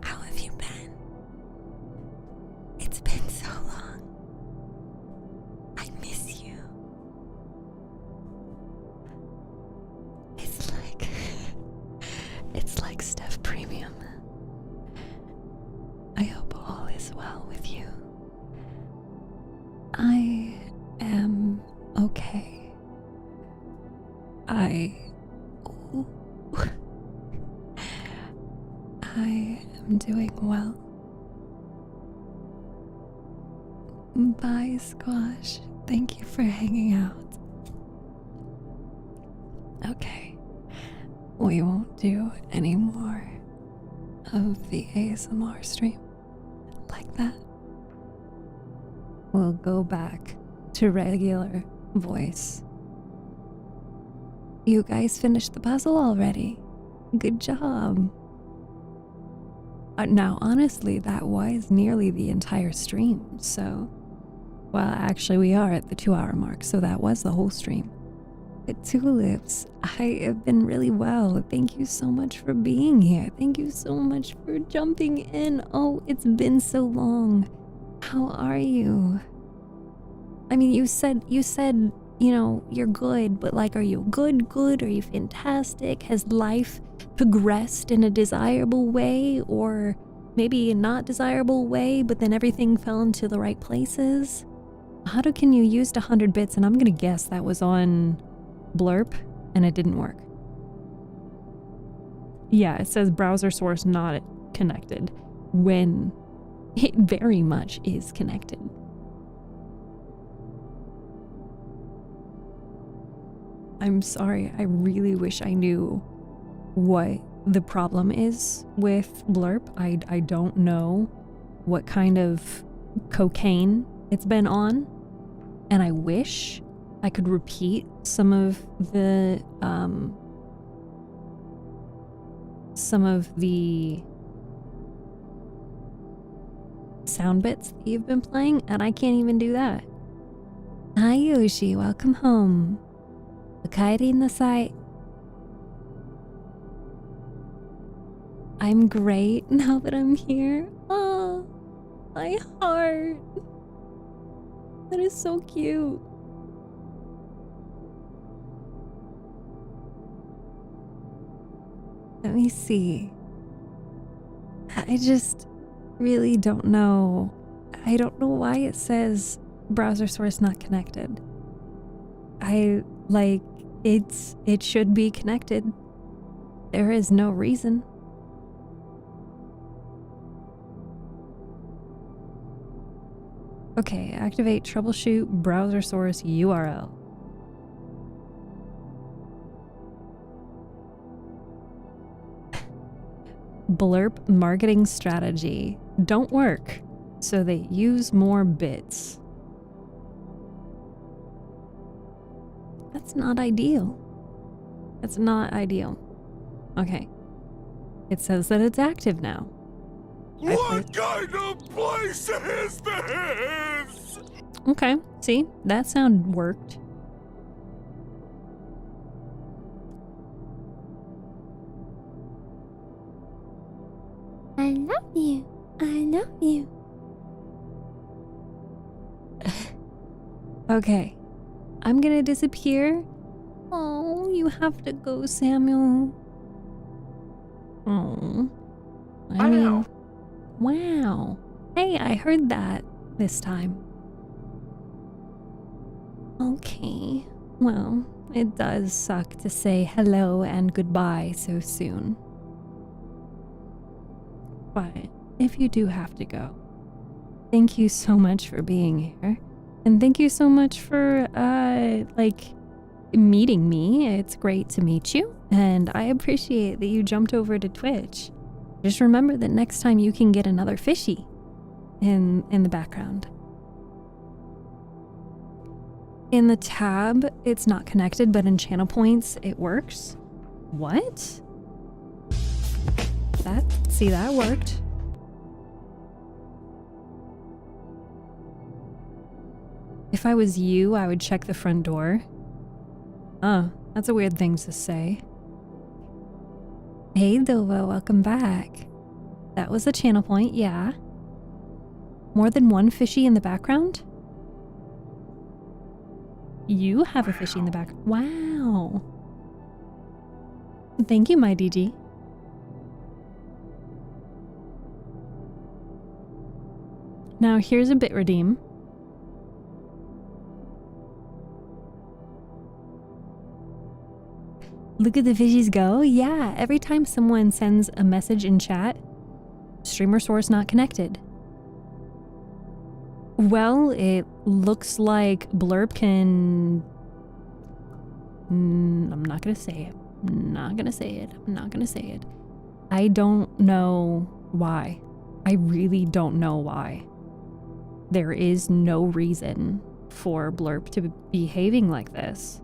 How have you been? It's been so long. I miss you. It's like Steph Premium. I hope all is well with you. I am okay. I am doing well. Bye, Squash. Thank you for hanging out. Okay, we won't do any more of the ASMR stream like that. We'll go back to regular voice. You guys finished the puzzle already. Good job. Now, honestly, that was nearly the entire stream, so... Well, actually, we are at the 2-hour mark, so that was the whole stream. Tulips, I have been really well. Thank you so much for being here. Thank you so much for jumping in. Oh, it's been so long. How are you? I mean, you said, you know, you're good, but like, are you good? Are you fantastic? Has life progressed in a desirable way, or maybe a not desirable way, but then everything fell into the right places? Can you used 100 bits, and I'm gonna guess that was on Blurp, and it didn't work. Yeah, it says browser source not connected, when it very much is connected. I'm sorry, I really wish I knew what the problem is with Blurp. I don't know what kind of cocaine it's been on, and I wish I could repeat some of the sound bits that you've been playing, and I can't even do that. Hi Yoshi, welcome home. Okaeri nasai. I'm great now that I'm here. Oh, my heart. That is so cute. Let me see. I just really don't know. I don't know why it says browser source not connected. It should be connected. There is no reason. Okay, activate troubleshoot browser source URL. Blurb marketing strategy. Don't work, so they use more bits. That's not ideal. That's not ideal. Okay. It says that it's active now. What kind of place is this? Okay, see? That sound worked. I love you. I love you. Okay. I'm gonna disappear. Oh, you have to go, Samuel. Oh. I mean, wow. Hey, I heard that this time. Okay. Well, it does suck to say hello and goodbye so soon. But if you do have to go, thank you so much for being here. And thank you so much for, meeting me. It's great to meet you. And I appreciate that you jumped over to Twitch. Just remember that next time you can get another fishy in the background. In the tab, it's not connected, but in channel points, it works. What? That worked. If I was you, I would check the front door. Oh, that's a weird thing to say. Hey Dova, welcome back. That was a channel point, yeah. More than one fishy in the background? You have a fishy in the back. Wow. Thank you, my DG. Now here's a bit redeem. Look at the fishies go. Yeah, every time someone sends a message in chat, streamer source not connected. Well, it looks like Blurb can... I'm not gonna say it. I'm not gonna say it. I don't know why. I really don't know why. There is no reason for Blurb to be behaving like this.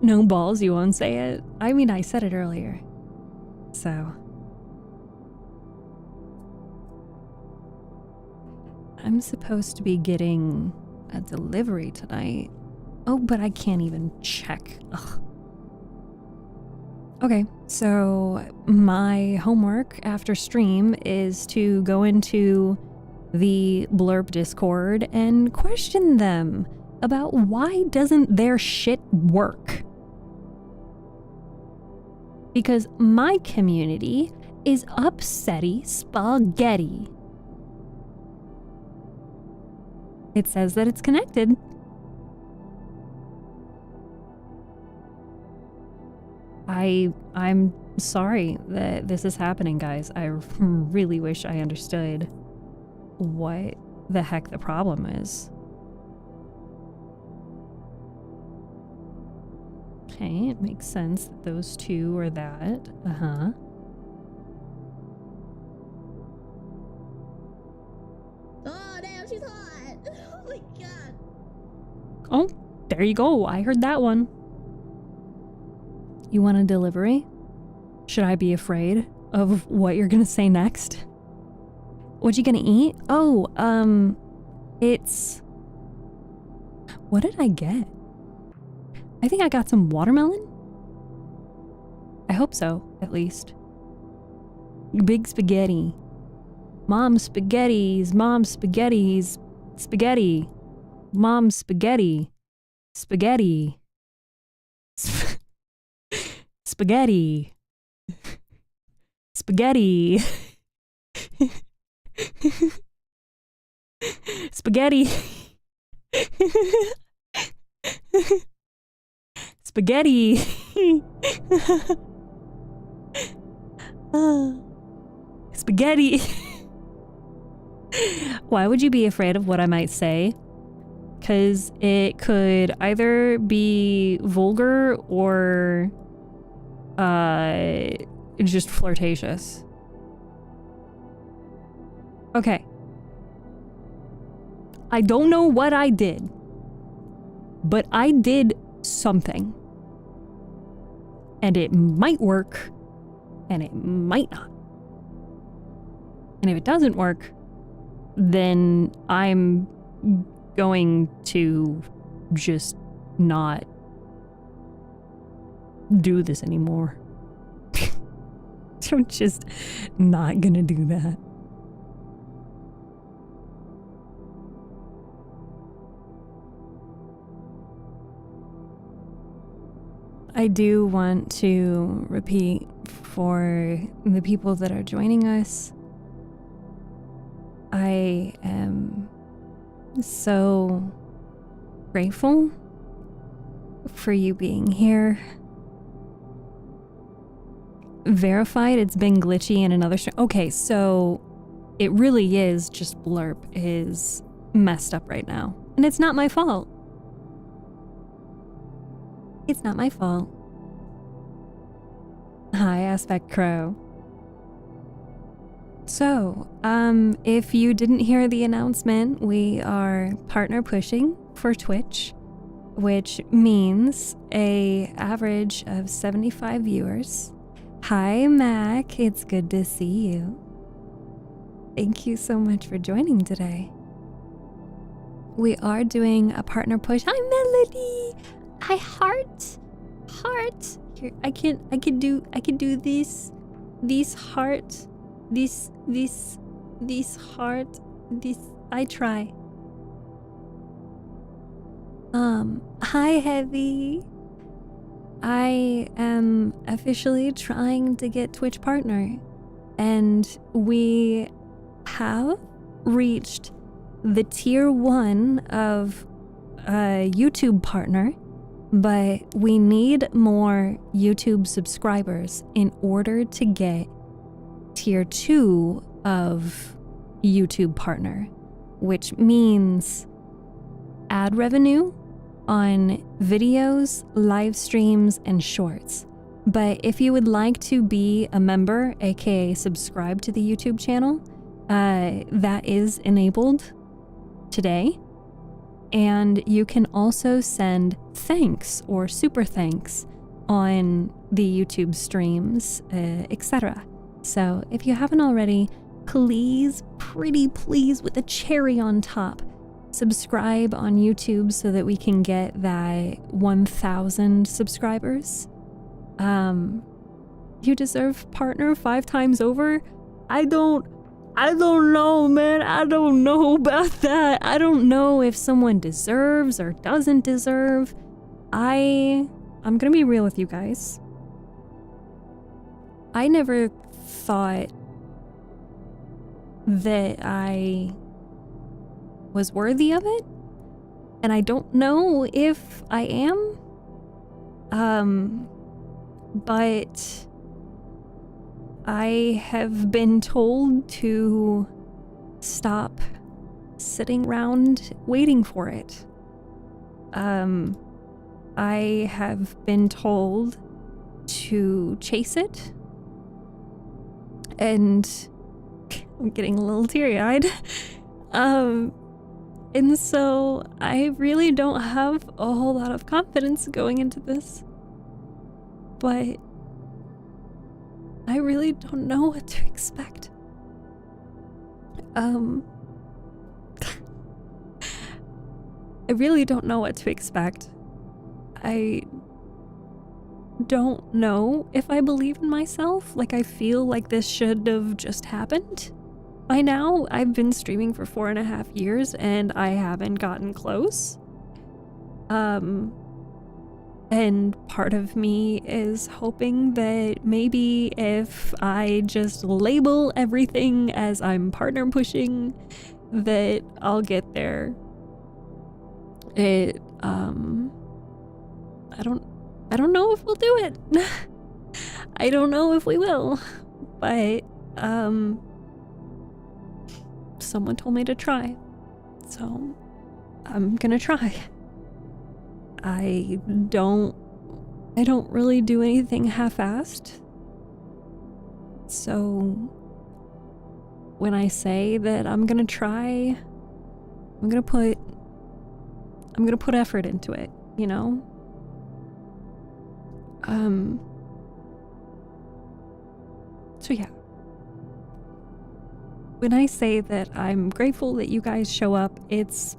No balls, you won't say it? I mean, I said it earlier. So. I'm supposed to be getting a delivery tonight. Oh, but I can't even check. Ugh. Okay, so my homework after stream is to go into the Blurb Discord and question them about why doesn't their shit work. Because my community is upsetty spaghetti. It says that it's connected. I'm sorry that this is happening, guys. I really wish I understood what the heck the problem is. Okay, it makes sense that those two are that. Uh-huh. Oh, damn, she's hot. Oh my god. Oh, there you go. I heard that one. You want a delivery? Should I be afraid of what you're gonna say next? What you gonna eat? Oh, it's... What did I get? I think I got some watermelon? I hope so, at least. Big spaghetti. Mom spaghettis, mom spaghettis, spaghetti. Mom spaghetti. Spaghetti. Spaghetti. Spaghetti. Spaghetti. Spaghetti. Spaghetti. Why would you be afraid of what I might say? Because it could either be vulgar or just flirtatious. Okay. I don't know what I did, but I did something. And it might work, and it might not. And if it doesn't work, then I'm going to just not do this anymore. I'm just not gonna do that. I do want to repeat for the people that are joining us, I am so grateful for you being here. Verified, it's been glitchy in another stream. Okay, so it really is just Blurp is messed up right now. And it's not my fault. It's not my fault. Hi, Aspect Crow. So, if you didn't hear the announcement, we are partner pushing for Twitch, which means a average of 75 viewers. Hi, Mac. It's good to see you. Thank you so much for joining today. We are doing a partner push. Hi, Melody. Hi, Heart. Here, I can do this. This heart. This heart. This, I try. Hi, Heavy. I am officially trying to get Twitch partner, and we have reached the tier 1 of YouTube partner, but we need more YouTube subscribers in order to get tier 2 of YouTube partner, which means ad revenue on videos, live streams, and shorts. But if you would like to be a member, aka subscribe to the YouTube channel, that is enabled today. And you can also send thanks or super thanks on the YouTube streams, etc. So if you haven't already, please, pretty please, with a cherry on top, subscribe on YouTube so that we can get that 1,000 subscribers. You deserve partner 5 times over. I don't know, man. I don't know about that. I don't know if someone deserves or doesn't deserve. I'm gonna be real with you guys. I never thought that I was worthy of it, and I don't know if I am. But I have been told to stop sitting around waiting for it. I have been told to chase it. And I'm getting a little teary-eyed. And so I really don't have a whole lot of confidence going into this. But I really don't know what to expect. I really don't know what to expect. I don't know if I believe in myself. Like, I feel like this should have just happened by now. I've been streaming for 4.5 years and I haven't gotten close. And part of me is hoping that maybe if I just label everything as I'm partner pushing, that I'll get there. I don't know if we'll do it. I don't know if we will, but someone told me to try, so I'm gonna try. I don't really do anything half-assed. So when I say that I'm gonna try, I'm gonna put effort into it, you know? So yeah. When I say that I'm grateful that you guys show up, it's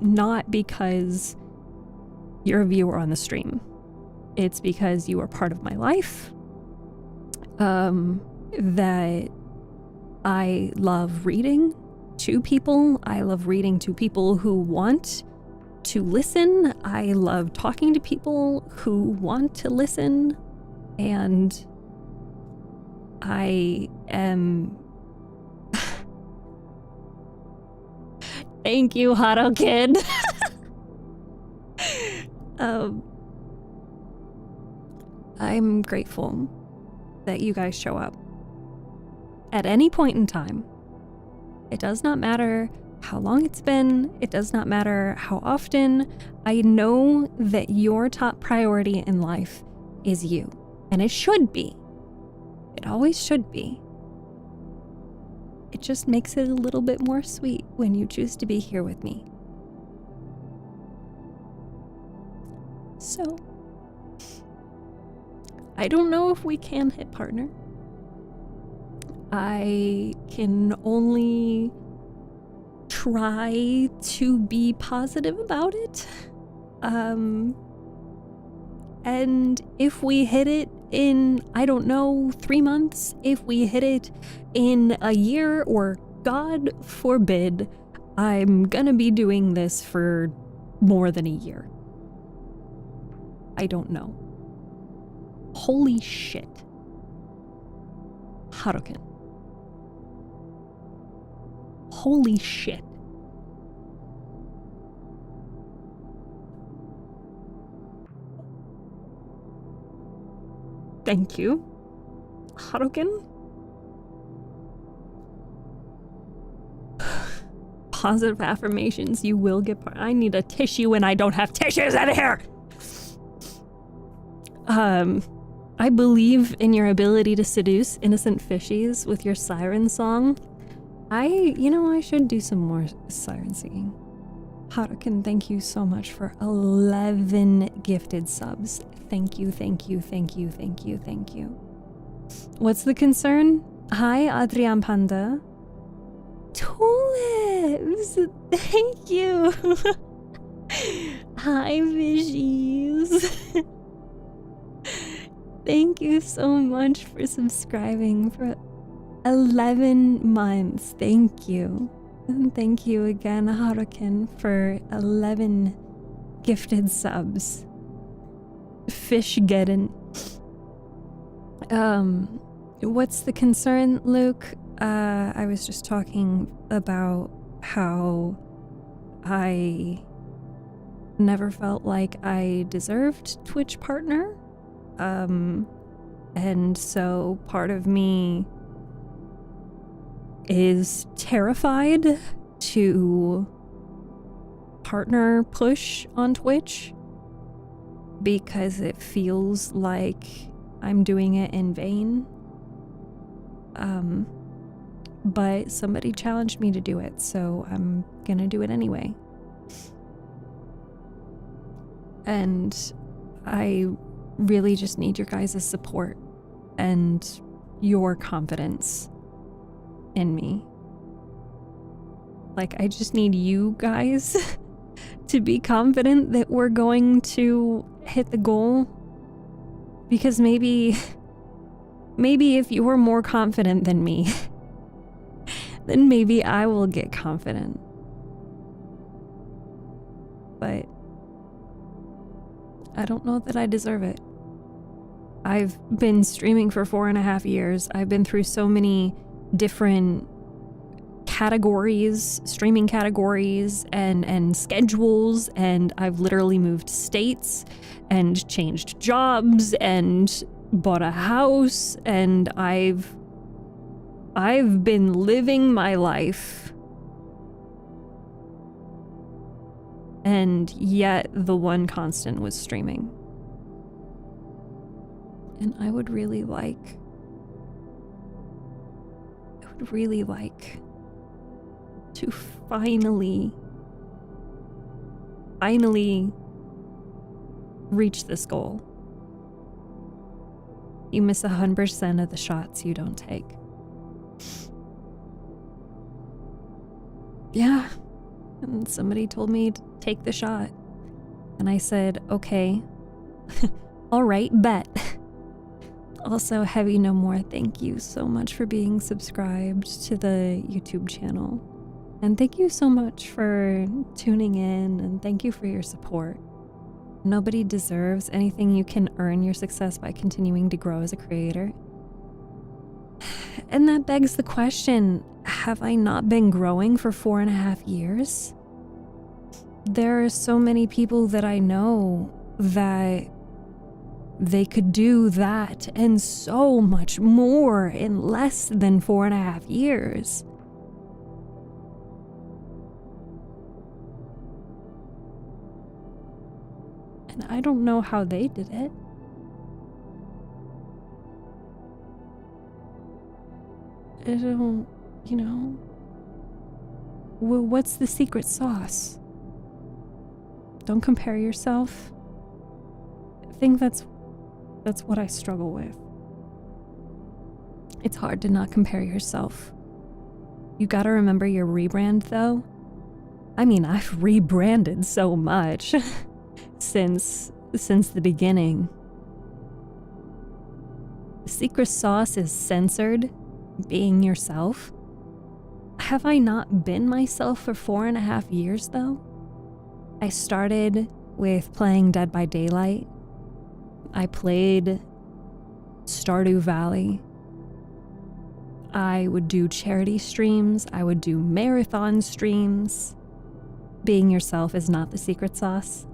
not because you're a viewer on the stream. It's because you are part of my life. That I love reading to people. I love reading to people who want to listen. I love talking to people who want to listen. And I am... Thank you, Hotto Kid. I'm grateful that you guys show up at any point in time. It does not matter how long it's been. It does not matter how often. I know that your top priority in life is you, and it should be. It always should be. It just makes it a little bit more sweet when you choose to be here with me. So, I don't know if we can hit partner. I can only try to be positive about it. And if we hit it in, I don't know, 3 months, if we hit it in a year, or God forbid, I'm gonna be doing this for more than a year. I don't know. Holy shit. Harukin. Holy shit. Thank you, Harukin. Positive affirmations, you will get I need a tissue and I don't have tissues in here! I believe in your ability to seduce innocent fishies with your siren song. I should do some more siren singing. Harukin, thank you so much for 11 gifted subs. Thank you, thank you, thank you, thank you, thank you. What's the concern? Hi, Adrian Panda. Tulips! Thank you! Hi, fishies. Thank you so much for subscribing for 11 months. Thank you. And thank you again, Harukin, for 11 gifted subs. Fishgeddon. What's the concern, Luke? I was just talking about how I never felt like I deserved Twitch partner. And so part of me is terrified to partner push on Twitch. because it feels like I'm doing it in vain. But somebody challenged me to do it, so I'm gonna do it anyway. And I really just need your guys' support and your confidence in me. Like, I just need you guys to be confident that we're going to hit the goal. Because maybe if you're more confident than me, then maybe I will get confident. But I don't know that I deserve it. I've been streaming for 4.5 years. I've been through so many different categories, streaming categories and schedules, and I've literally moved states and changed jobs and bought a house, and I've been living my life. And yet the one constant was streaming. And I would really like to finally reach this goal. You miss 100% of the shots you don't take. Yeah. And somebody told me to take the shot. And I said, okay. All right, bet. Also, Heavy No More, thank you so much for being subscribed to the YouTube channel. And thank you so much for tuning in, and thank you for your support. Nobody deserves anything. You can earn your success by continuing to grow as a creator. And that begs the question, have I not been growing for 4.5 years? There are so many people that I know that they could do that and so much more in less than 4.5 years. And I don't know how they did it. I don't, well, what's the secret sauce? Don't compare yourself. I think that's what I struggle with. It's hard to not compare yourself. You gotta remember your rebrand, though. I mean, I've rebranded so much since the beginning. The secret sauce is censored being yourself. Have I not been myself for 4.5 years, though? I started with playing Dead by Daylight. I played Stardew Valley. I would do charity streams. I would do marathon streams. Being yourself is not the secret sauce.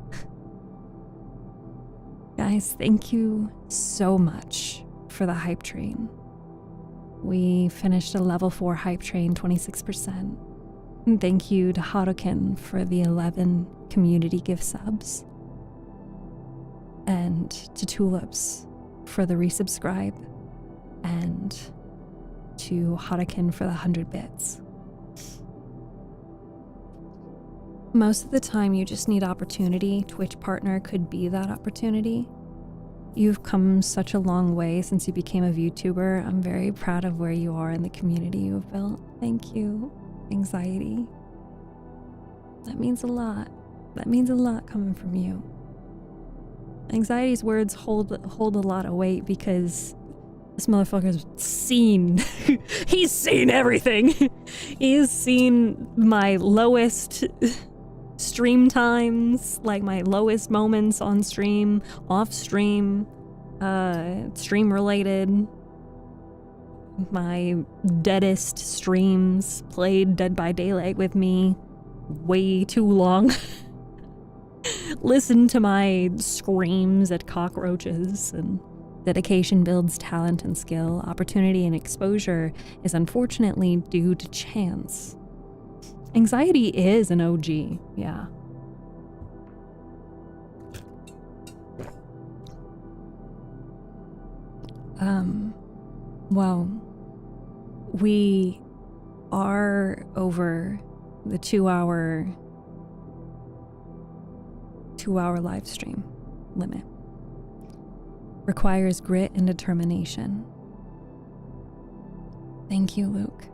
Guys, thank you so much for the hype train. We finished a level 4 hype train, 26%. And thank you to Harukin for the 11 community gift subs. And to Tulips for the resubscribe. And to Harukin for the 100 bits. Most of the time you just need opportunity. Twitch Partner could be that opportunity. You've come such a long way since you became a VTuber. I'm very proud of where you are in the community you've built. Thank you. Anxiety. That means a lot. That means a lot coming from you. Anxiety's words hold a lot of weight because this motherfucker's seen. He's seen everything. He's seen my lowest stream times, like my lowest moments on stream, off stream, stream related, my deadest streams, played Dead by Daylight with me way too long. Listen to my screams at cockroaches. And dedication builds talent and skill. Opportunity and exposure is unfortunately due to chance. Anxiety is an OG, yeah. Well, we are over the 2-hour live stream limit. Requires grit and determination. Thank you, Luke.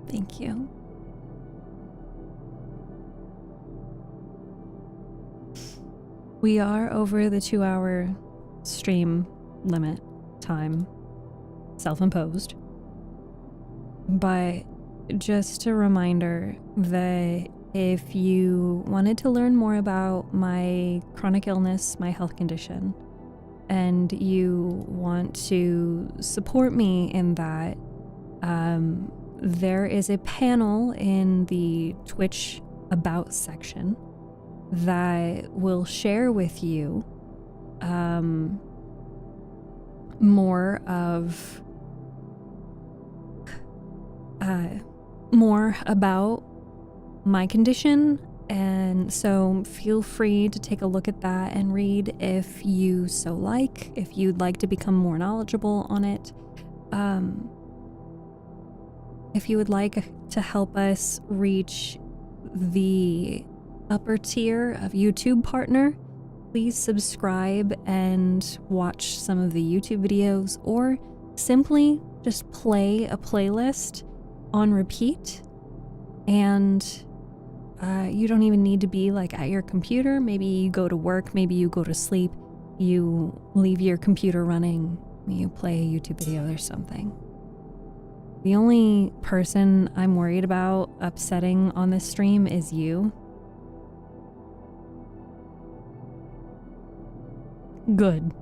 Thank you. We are over the 2-hour stream limit time, self-imposed. But just a reminder that if you wanted to learn more about my chronic illness, my health condition, and you want to support me in that, there is a panel in the Twitch About section that will share with you more about my condition, and so feel free to take a look at that and read if you so like, if you'd like to become more knowledgeable on it. If you would like to help us reach the upper tier of YouTube partner, please subscribe and watch some of the YouTube videos, or simply just play a playlist on repeat. And you don't even need to be like at your computer. Maybe you go to work, maybe you go to sleep, you leave your computer running, you play a YouTube video or something. The only person I'm worried about upsetting on this stream is you. Good.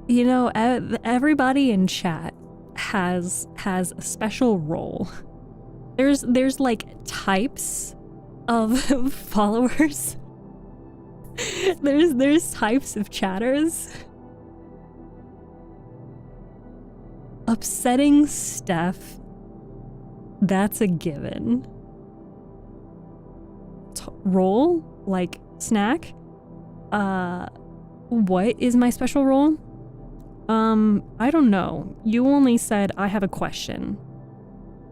You know, everybody in chat has a special role. There's like types of followers. There's types of chatters. Upsetting Steph, that's a given. Role? Like snack? What is my special role? I don't know. You only said I have a question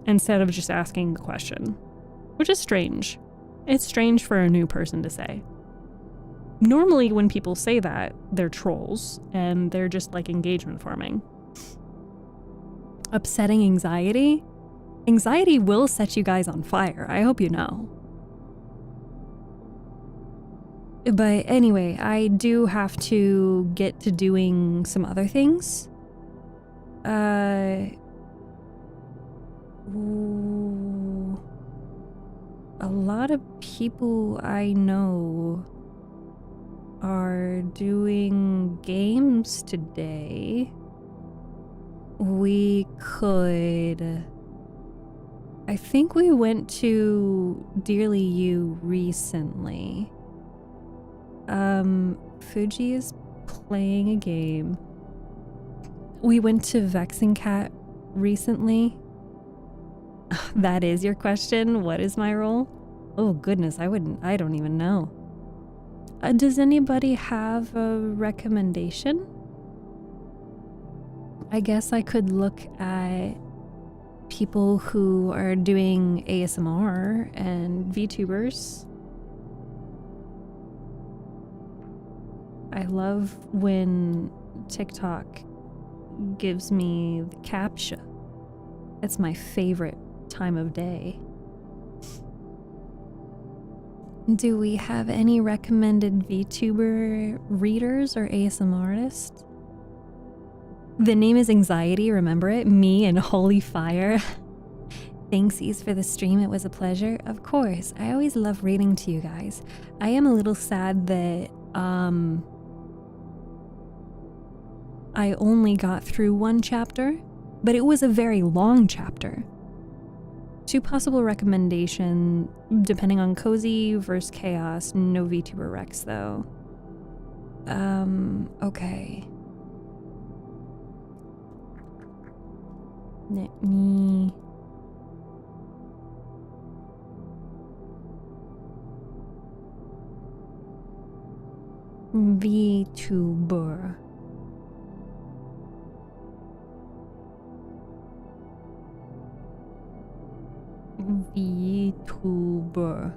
instead of just asking the question, which is strange. It's strange for a new person to say. Normally when people say that, they're trolls and they're just like engagement farming. Upsetting anxiety? Anxiety will set you guys on fire. I hope you know. But anyway, I do have to get to doing some other things. Ooh, a lot of people I know are doing games today. We could... I think we went to Dearly You recently. Fuji is playing a game. We went to Vexing Cat recently. That is your question? What is my role? Oh goodness, I don't even know. Does anybody have a recommendation? I guess I could look at people who are doing ASMR and VTubers. I love when TikTok gives me the captcha. It's my favorite time of day. Do we have any recommended VTuber readers or ASMR artists? The name is Anxiety, remember it? Me and Holy Fire. Thanksies for the stream, it was a pleasure. Of course, I always love reading to you guys. I am a little sad that I only got through one chapter, but it was a very long chapter. 2 possible recommendation, depending on Cozy versus Chaos. No VTuber Rex though. Okay. Let me... VTuber. VTuber.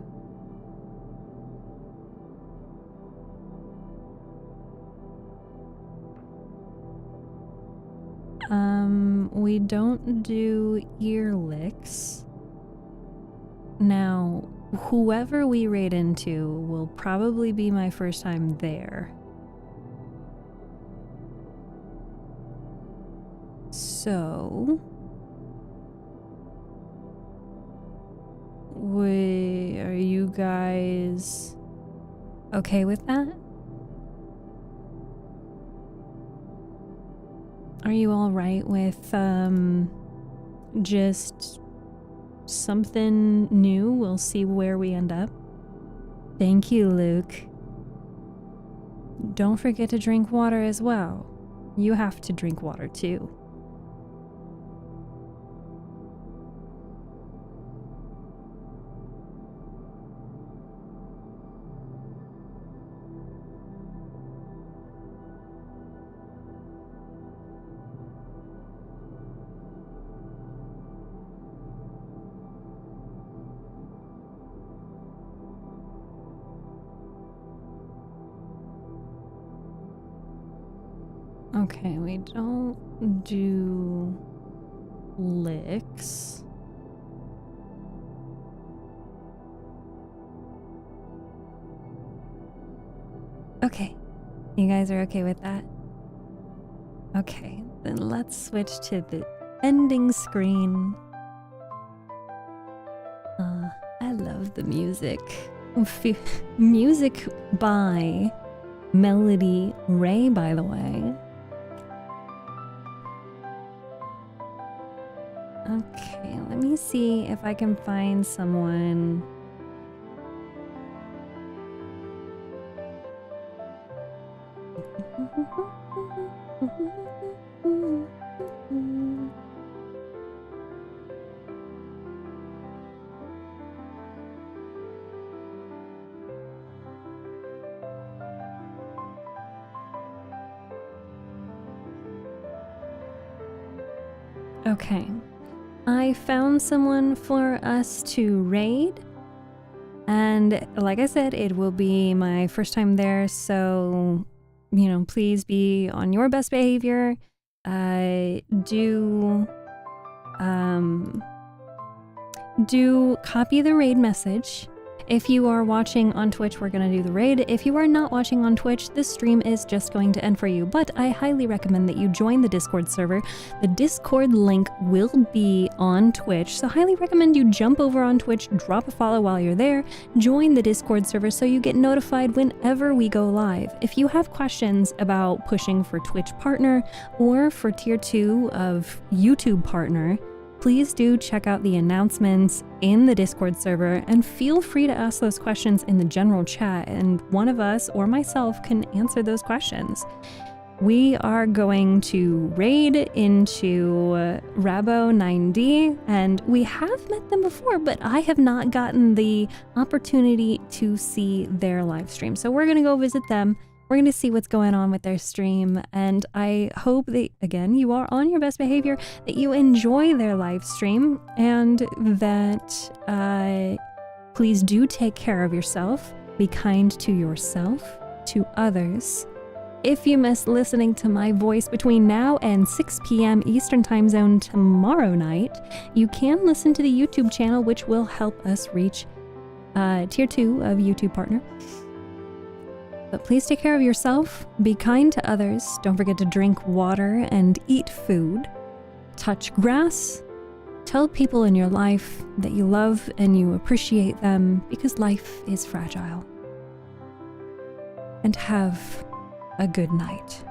We don't do ear licks. Now, whoever we raid into will probably be my first time there. So, are you guys okay with that? Are you all right with just something new? We'll see where we end up. Thank you, Luke. Don't forget to drink water as well. You have to drink water too. Okay, we don't do licks. Okay, you guys are okay with that? Okay, then let's switch to the ending screen. I love the music. Music by Melody Ray, by the way. Okay, let me see if I can find someone. Okay. I found someone for us to raid, and like I said, it will be my first time there, so, you know, please be on your best behavior. Do copy the raid message. If you are watching on Twitch, we're going to do the raid. If you are not watching on Twitch, this stream is just going to end for you. But I highly recommend that you join the Discord server. The Discord link will be on Twitch, so highly recommend you jump over on Twitch, drop a follow while you're there, join the Discord server so you get notified whenever we go live. If you have questions about pushing for Twitch partner or for tier 2 of YouTube partner, please do check out the announcements in the Discord server and feel free to ask those questions in the general chat, and one of us or myself can answer those questions. We are going to raid into Rabo 9D, and we have met them before, but I have not gotten the opportunity to see their live stream. So we're going to go visit them. We're going to see what's going on with their stream, and I hope that, again, you are on your best behavior, that you enjoy their live stream, and that please do take care of yourself, be kind to yourself, to others. If you miss listening to my voice between now and 6 p.m. Eastern Time Zone tomorrow night, you can listen to the YouTube channel, which will help us reach tier 2 of YouTube partner. But please take care of yourself, be kind to others, don't forget to drink water and eat food, touch grass, tell people in your life that you love and you appreciate them, because life is fragile. And have a good night.